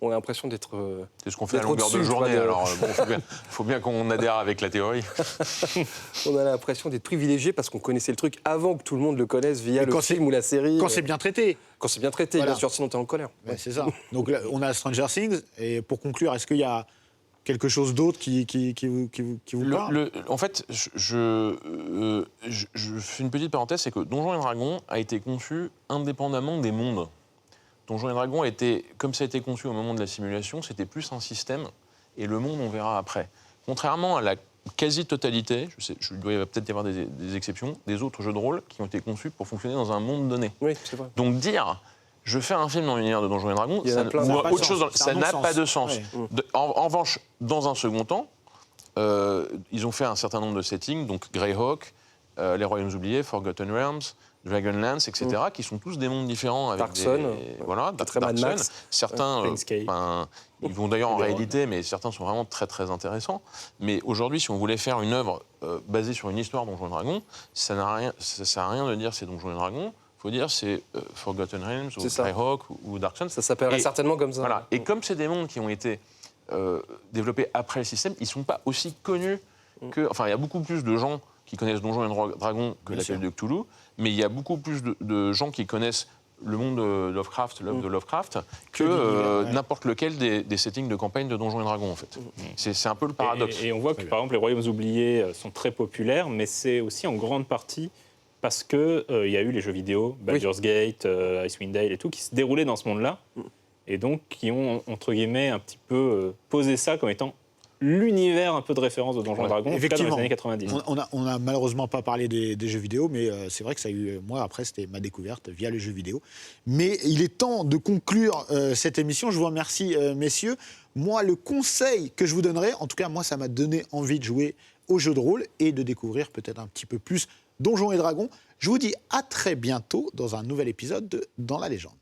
on a l'impression d'être. C'est ce qu'on fait à d'être longueur de au-dessus, journée. tu vois, Alors, bon, faut bien qu'on adhère avec la théorie. On a l'impression d'être privilégié parce qu'on connaissait le truc avant que tout le monde le connaisse via Mais le quand film ou la série. Quand c'est bien traité. Quand c'est bien traité, Voilà. bien sûr, sinon t'es en colère. Ouais, c'est ça. Donc là, on a Stranger Things. Et pour conclure, est-ce qu'il y a quelque chose d'autre qui vous parle? En fait, je fais une petite parenthèse, c'est que Donjons et Dragons a été conçu indépendamment des mondes. Donjons et Dragons comme ça a été conçu au moment de la simulation, c'était plus un système, et le monde, on verra après. Contrairement à la quasi-totalité, il doit peut-être y avoir des exceptions, des autres jeux de rôle qui ont été conçus pour fonctionner dans un monde donné. Oui, c'est vrai. Donc dire, je fais un film dans l'univers de Donjons et Dragons, Il y en a plein. ou Ça n'a pas de autre chose, sens. C'est ça un n'a non-sens. pas de sens. Ouais. En revanche, dans un second temps, ils ont fait un certain nombre de settings, donc Greyhawk, les Royaumes oubliés, Forgotten Realms, Dragonlance, etc., qui sont tous des mondes différents. Avec Dark Sun, voilà, très Mad Dark Max. Sun. Certains, Planescape. ils vont d'ailleurs en Les réalité, mais certains sont vraiment très très intéressants. Mais aujourd'hui, si on voulait faire une œuvre basée sur une histoire Donjons et Dragons, ça sert à rien de dire c'est Donjons et Dragons. Il faut dire c'est Forgotten Realms, ou ça. Greyhawk, ou Dark Sun. Ça s'appellerait Et- certainement comme ça. Voilà. Et comme c'est des mondes qui ont été développés après le système, ils ne sont pas aussi connus que... Enfin, il y a beaucoup plus de gens qui connaissent Donjons et Dragons que Bien sûr. l'appel de Cthulhu, mais il y a beaucoup plus de gens qui connaissent le monde de Lovecraft, l'œuvre de Lovecraft, que l'univers, ouais. n'importe lequel des settings de campagne de Donjons et Dragons, en fait. C'est un peu le paradoxe. Et on voit que, par exemple, les Royaumes oubliés sont très populaires, mais c'est aussi en grande partie parce qu'il y a eu les jeux vidéo, Baldur's Gate, Icewind Dale et tout, qui se déroulaient dans ce monde-là, et donc qui ont, entre guillemets, un petit peu posé ça comme étant l'univers un peu de référence de Donjons et Dragons, en tout cas dans les années 90. On a malheureusement pas parlé des jeux vidéo, mais c'est vrai que ça a eu. Moi, après, c'était ma découverte via les jeux vidéo. Mais il est temps de conclure cette émission. Je vous remercie, messieurs. Moi, le conseil que je vous donnerais, en tout cas, moi, ça m'a donné envie de jouer aux jeux de rôle et de découvrir peut-être un petit peu plus Donjons et Dragons. Je vous dis à très bientôt dans un nouvel épisode de Dans la légende.